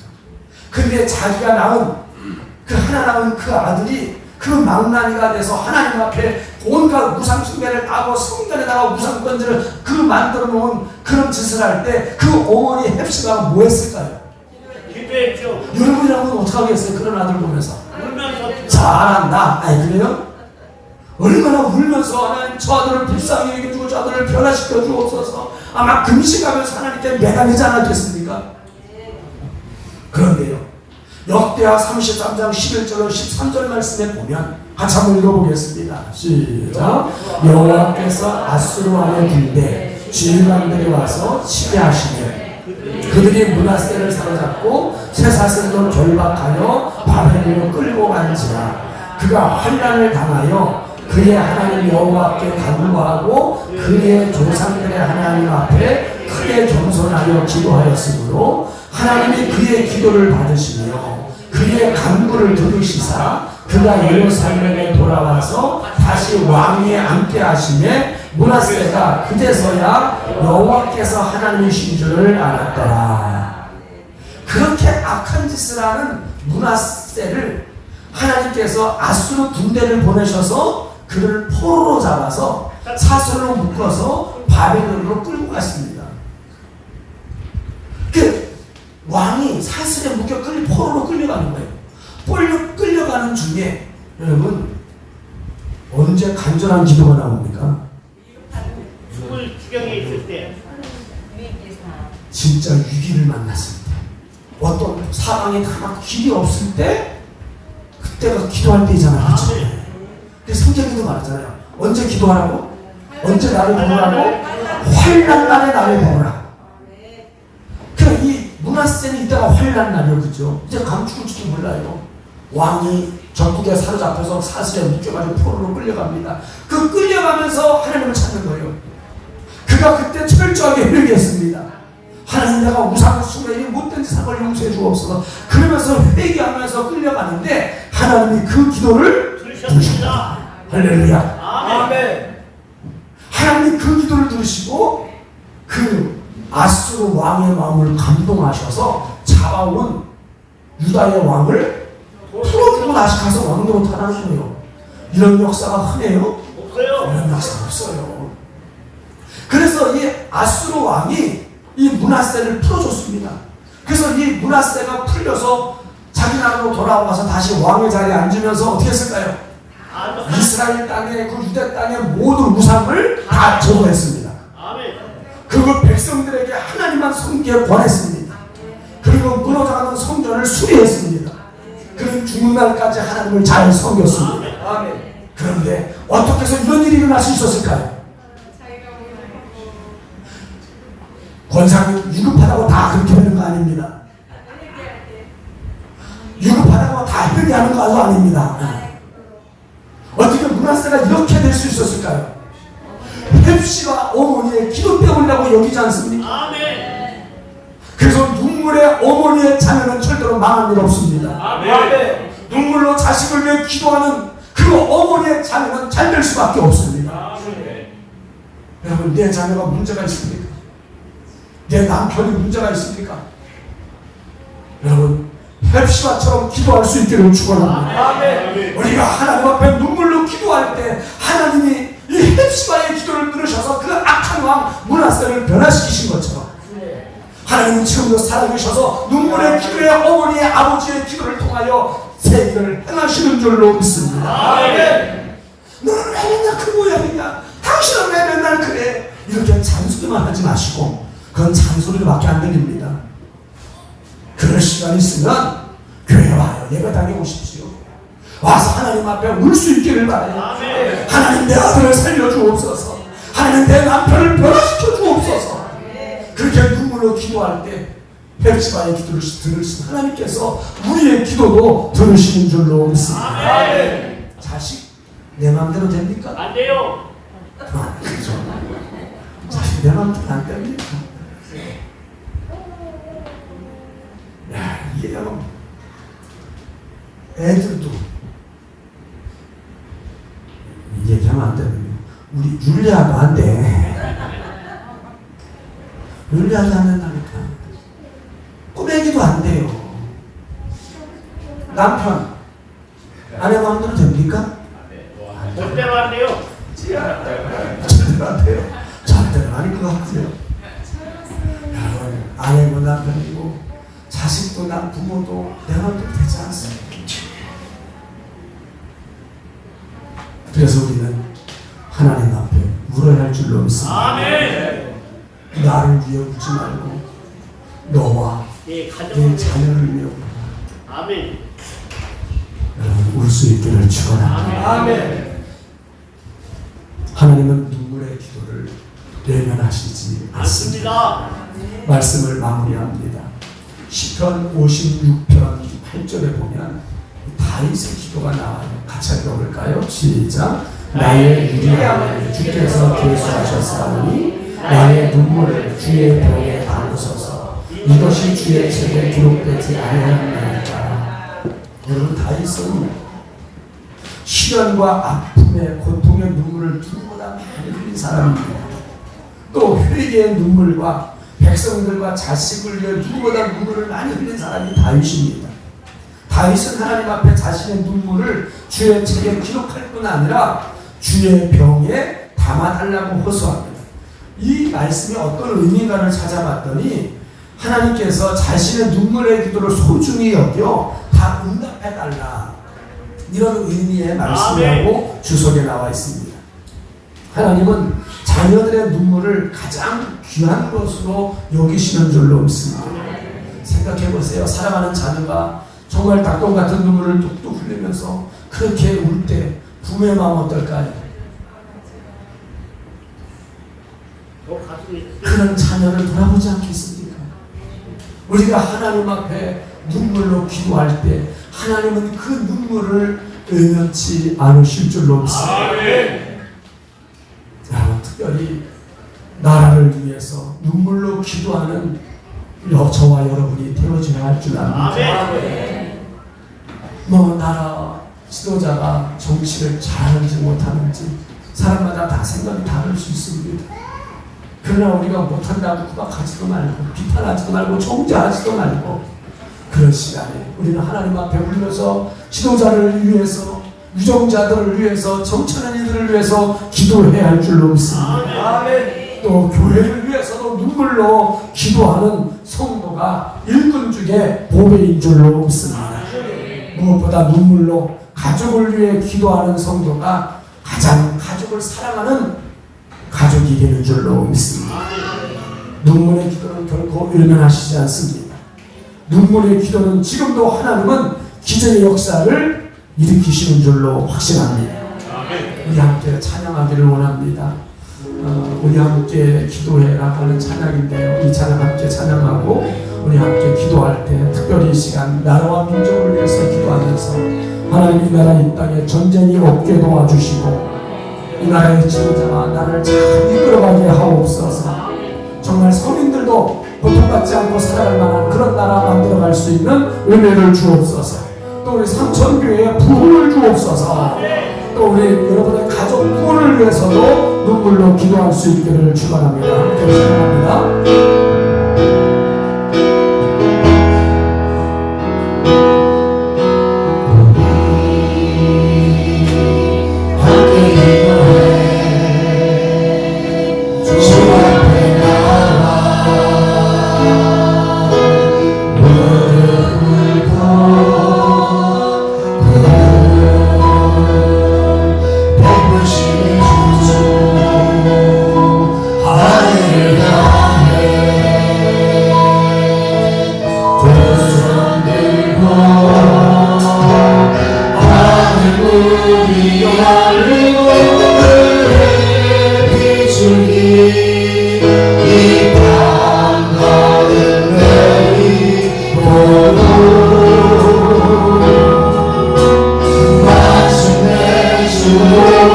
A: 근데 자기가 낳은 그 아들이 그 망나니가 돼서 하나님 앞에 온갖 우상 숭배를 하고 성전에다가 우상 던지를 그 만들어 놓은 그런 짓을 할 때 그 어머니 헵시바가 뭐 했을까요?
B: 기도했죠.
A: 여러분이라면 어떡하겠어요? 그런 아들 보면서
B: 울면서
A: 잘한다. 아니 그래요? 얼마나 울면서 하나님 저 아들을 불쌍히 여겨주고 저 아들을 변화시켜 주옵소서. 아마 금식하면서 하나님께 매달리지 않았겠습니까? 그런데요, 역대하 33장 11절 13절 말씀에 보면 같이 한번 읽어보겠습니다. 시작. 여호와께서 아수르 왕의 군대 지휘관들이 와서 치게 하시며 그들이 므낫세를 사로잡고 쇠사슬로 결박하여 바벨론으로 끌고 간지라. 그가 환난을 당하여 그의 하나님 여호와께 간구하고 그의 조상들의 하나님 앞에 크게 겸손하여 기도하였으므로 하나님이 그의 기도를 받으시며 그의 간구를 들으시사 그가 예루살렘에 돌아와서 다시 왕위에 앉게 하시매 므낫세가 그제서야 여호와께서 하나님이신 줄을 알았더라. 그렇게 악한 짓을 하는 므낫세를 하나님께서 아수르 군대를 보내셔서 그를 포로로 잡아서 사슬로 묶어서 바벨론으로 끌고 갔습니다. 그 왕이 사슬에 묶여 포로로 끌려가는 거예요. 끌려가는 중에 여러분 언제 간절한 기도가 나옵니까?
B: 죽을 지경에 있을 때
A: 진짜 위기를 만났을 때, 어떤 사방에 다 길이 없을 때, 그때가 기도할 때이잖아요. 그렇죠? 그래서 성경에도 말하잖아요. 언제 기도하라고? 언제 나를 부르라고? 환난 날에 나를 부르라. 그럼 이 므낫세는 이따가 환난 날이요, 그죠? 이제 감축을지도 몰라요. 왕이 적국에 사로잡혀서 사슬에 묶여가지고 포로로 끌려갑니다. 그 끌려가면서 하나님을 찾는 거예요. 그가 그때 철저하게 회개했습니다. 하나님, 내가 우상 숭배에 못된 짓 한 걸 용서해 주옵소서. 그러면서 회개하면서 끌려가는데 하나님이 그 기도를 들으셨다. 할렐루야.
B: 아멘.
A: 하나님이 그 기도를 들으시고 그 아수르 왕의 마음을 감동하셔서 잡아온 유다의 왕을 풀어주고 다시 가서 왕으로 타라는 거예요. 이런 역사가 흔해요?
B: 없어요.
A: 이런 역사 없어요. 그래서 이 아수르 왕이 이 므낫세를 풀어줬습니다. 그래서 이 므낫세가 풀려서 자기 나라로 돌아와서 다시 왕의 자리에 앉으면서 어떻게 했을까요? 이스라엘 땅에 그 유대 땅의 모든 우상을 다 제거했습니다.
B: 아멘.
A: 그리고 백성들에게 하나님만 섬기게 권했습니다. 그리고 무너져가는 성전을 수리했습니다. 그리고 죽는 날까지 하나님을 잘 섬겼습니다.
B: 아멘.
A: 그런데 어떻게 해서 이런 일이 일어날 수 있었을까요? 권상이 유급하다고 다 그렇게 되는 거 아닙니다. 유급하다고 다 회개하는 거 아닙니다. 어떻게 므낫세가 이렇게 될 수 있었을까요? 헵시바 어머니의 기도 때문이라고 여기지 않습니까?
B: 아멘.
A: 그래서 눈물의 어머니의 자녀는 절대로 망할 일 없습니다.
B: 아멘.
A: 눈물로 자식을 위해 기도하는 그 어머니의 자녀는 잘 될 수밖에 없습니다.
B: 아멘.
A: 여러분, 내 자녀가 문제가 있습니까? 내 남편이 문제가 있습니까? 여러분, 헵시바처럼 기도할 수 있기를 축원합니다.
B: 아멘.
A: 우리가 하나님 앞에 눈물로 기도할 때 하나님이 이 헵시바의 기도를 들으셔서 그 악한 왕 므낫세를 변화시키신 것처럼 하나님은 지금도 살아계셔서 눈물의 기도의 어머니의 아버지의 기도를 통하여 새 일을 행하시는 줄로 믿습니다.
B: 아멘.
A: 너는 왜 맨날 그 모양이냐? 당신은 왜 맨날 그래? 이렇게 잔소리만 하지 마시고, 그건 잔소리밖에 안 들립니다. 그럴 시간 있으면 교회 와요. 예배당에 오십시오. 와서 하나님 앞에 울 수 있기를 바라요.
B: 아멘.
A: 하나님, 내 아들을 살려주옵소서. 하나님, 내 남편을 변화시켜 주옵소서. 그렇게 눈물로 기도할 때 헵시바의 기도를 들으신 하나님께서 우리의 기도도 들으시는 줄로 믿습니다.
B: 아멘.
A: 자식, 내 마음대로 됩니까?
B: 안 돼요.
A: 대만도 안 됩니다. 야, 이게 애들도 얘기하면 안 되는데 우리 율리아도 안 돼. 율리아도 안 된다니까. 꼬매기도 안 돼요. 남편 아내 마음대로 됩니까?
B: 절대로 안 돼요.
A: 절대로 안 돼요. 절대로 아닐 것 같아요. 여러분, 아내고 남편이고 자식도 남 부모도 내 마음대로 되지 않습니다. 그래서 우리는 하나님 앞에 물어야 할 줄로 믿습니다.
B: 아멘.
A: 나를 위해 울지 말고 너와
B: 예,
A: 내
B: 가정을
A: 자녀를 위해 울어.
B: 아멘.
A: 여러분 울 수 있기를 축원합니다.
B: 아멘.
A: 하나님은 눈물의 기도를 외면하시지 않습니다.
B: 맞습니다.
A: 말씀을 마무리합니다. 시편 56편 8절에 보면 다윗의 기도가 나와요. 같이 읽어볼까요? 시작. 나의 유리함을 주께서 계수하셨사오니 나의 눈물을 주의 벽에 담으소서. 이것이 주의 책에 기록되지 아니하였나이까. 여러분 다윗은 시련과 아픔의 고통의 눈물을 누구보다 많이 흘린 사람입니다. 또 회개의 눈물과 백성들과 자식을 위해 누구보다 눈물을 많이 흘린 사람이 다윗입니다. 다윗은 하나님 앞에 자신의 눈물을 주의 책에 기록할 뿐 아니라 주의 병에 담아달라고 호소합니다. 이 말씀이 어떤 의미인가를 찾아봤더니 하나님께서 자신의 눈물의 기도를 소중히 여겨 다 응답해달라, 이런 의미의 말씀이라고 주석에 나와 있습니다. 하나님은 자녀들의 눈물을 가장 귀한 것으로 여기시는 줄로 믿습니다. 생각해 보세요. 사랑하는 자녀가 정말 닭똥 같은 눈물을 뚝뚝 흘리면서 그렇게 울 때 부모의 마음 어떨까요? 그런 자녀를 돌아보지 않겠습니까? 우리가 하나님 앞에 눈물로 기도할 때 하나님은 그 눈물을 외면치 않으실 줄로 믿습니다. 특별히 나라를 위해서 눈물로 기도하는 저와 여러분이 되어져야 할 줄 압니다. 뭐 나라 지도자가 정치를 잘하는지 못하는지 사람마다 다 생각이 다를 수 있습니다. 그러나 우리가 못한다고 구박하지도 말고 비판하지도 말고 정죄하지도 말고 그런 시간에 우리는 하나님 앞에 울면서 지도자를 위해서, 유정자들을 위해서, 정치하는 이들을 위해서 기도해야 할 줄로 믿습니다. 또 교회를 위해서도 눈물로 기도하는 성도가 일꾼 중에 보배인 줄로 믿습니다. 무엇보다 눈물로 가족을 위해 기도하는 성도가 가장 가족을 사랑하는 가족이 되는 줄로 믿습니다. 눈물의 기도는 결코 외면하시지 않습니다. 눈물의 기도는 지금도 하나님은 기적의 역사를 일으키시는 줄로 확신합니다. 우리 함께 찬양하기를 원합니다. 우리 함께 기도해라 하는 찬양인데요. 이 찬양 함께 찬양하고 우리 함께 기도할 때 특별히 이 시간 나라와 민족을 위해서 기도하면서 하나님 이 나라 이 땅에 전쟁이 없게 도와주시고 이 나라의 지도자가 나를 잘 이끌어가게 하옵소서. 정말 서민들도 고통받지 않고 살아갈 만한 그런 나라 만들어갈 수 있는 은혜를 주옵소서. 또 우리 삼천교회에 부흥을 주옵소서. 또 우리 여러분의 가족 구원을 위해서도 눈물로 기도할 수 있기를 축원합니다. 함께 기도합니다.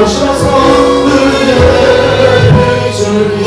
E: 오셔서 은혜를 비추기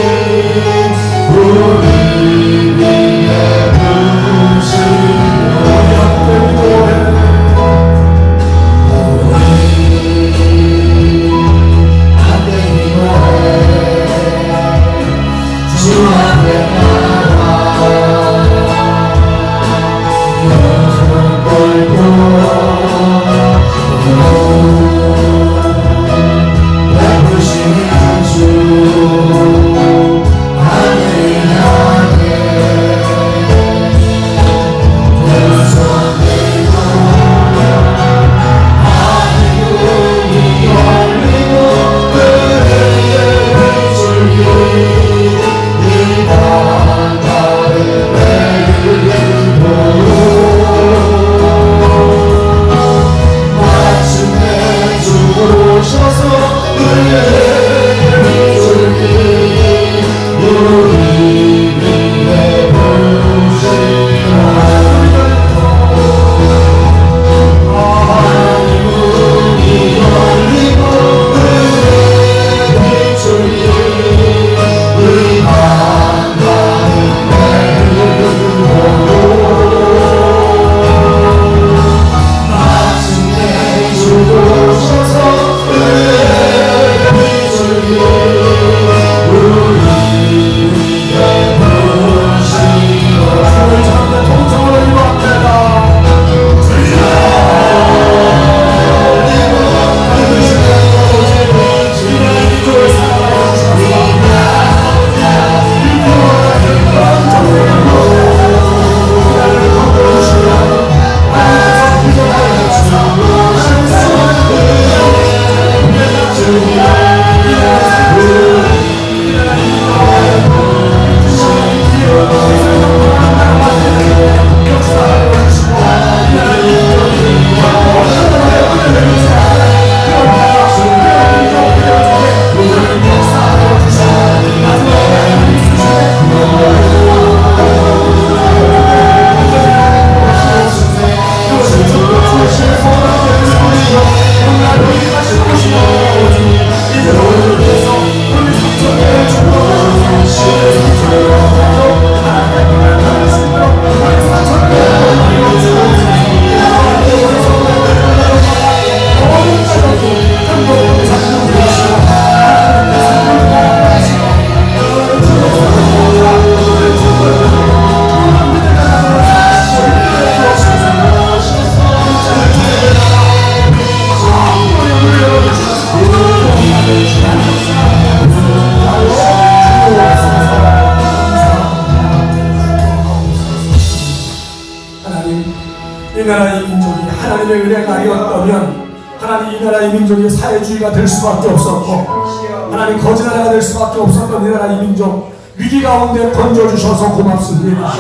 A: 이 나라 이 민족이 하나님의 은혜가 아니었다면 하나님 이 나라 이 민족이 사회주의가 될 수밖에 없었고 하나님 거지 나라가 될 수밖에 없었던 이 나라 이 민족 위기 가운데 건져주셔서 고맙습니다.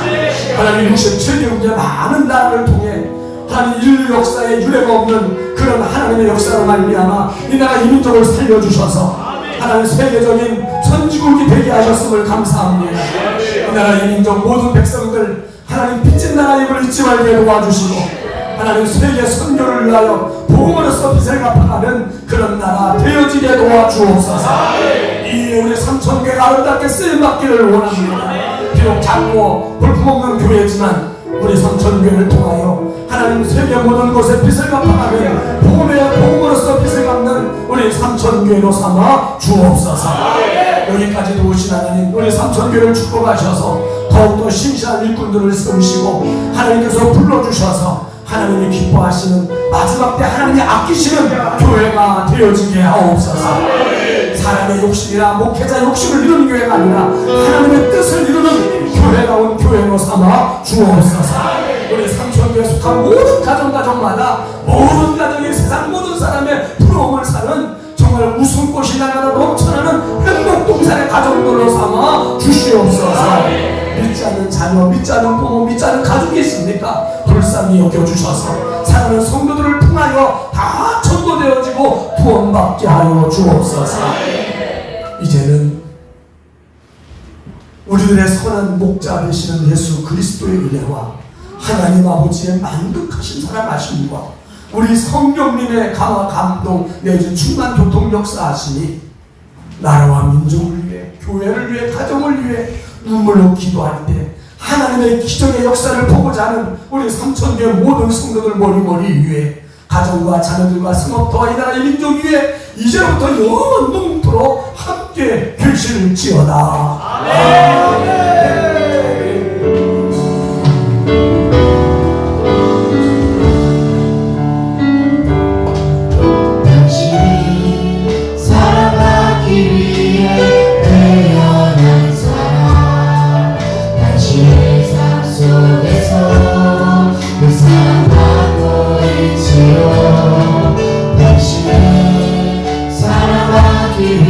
A: 하나님 67개국의 많은 나라를 통해 하나님 인류 역사에 유례가 없는 그런 하나님의 역사로 말미암아 이 나라 이 민족을 살려주셔서 하나님 세계적인 선지국이 되게 하셨음을 감사합니다. 이 나라 이 민족 모든 백성들 하나님 빚진 나라임을 잊지 말게 도와주시고 하나님 세계 선교를 위하여 복음으로서 빚을 갚아가는 그런 나라 되어지게 도와주옵소서. 이 우리 삼천교회가 아름답게 쓰임받기를 원합니다. 비록 작고 볼품없는 교회지만 우리 삼천교회를 통하여 하나님 세계 모든 곳에 빚을 갚아가는 복음으로서 빚을 갚는 우리 삼천교회로 삼아 주옵소서. 여기까지도 오신 하나님 우리 삼천교회를 축복하셔서 더욱더 신실한 일꾼들을 세우시고 하나님께서 불러주셔서 하나님이 기뻐하시는 마지막 때 하나님이 아끼시는 교회가 되어지게 하옵소서. 사람의 욕심이나 목회자 욕심을 이루는 교회가 아니라 하나님의 뜻을 이루는 교회다운 교회로 삼아 주옵소서. 우리 삼천교회에 속한 모든 가정마다 모든 가정이 세상 모든 사람의 부러움을 사는 정말 웃음꽃이 날마다 넘쳐나는 행복동산의 가정들로 삼아 주시옵소서. 믿지 않는 자녀, 믿지 않는 부모, 믿지 않는 가족이 있습니까? 불쌍히 여겨주셔서 사랑하는 성도들을 통하여 다 전도되어지고 구원받게 하여 주옵소서. 이제는 우리들의 선한 목자 되시는 예수 그리스도의 은혜와 하나님 아버지의 만극하신 사랑하심과 우리 성령님의 강화 감동 내주 충만 교통 역사하시니 나라와 민족을 위해 교회를 위해 가정을 위해 눈물로 기도할 때 하나님의 기적의 역사를 보고자 하는 우리 삼천교회 모든 성도들 머리머리 위에 가정과 자녀들과 성업터와 이 나라 이 민족 위에 이제부터 영원토록 함께 계실지어다. 아멘.
E: 당신을 사랑하기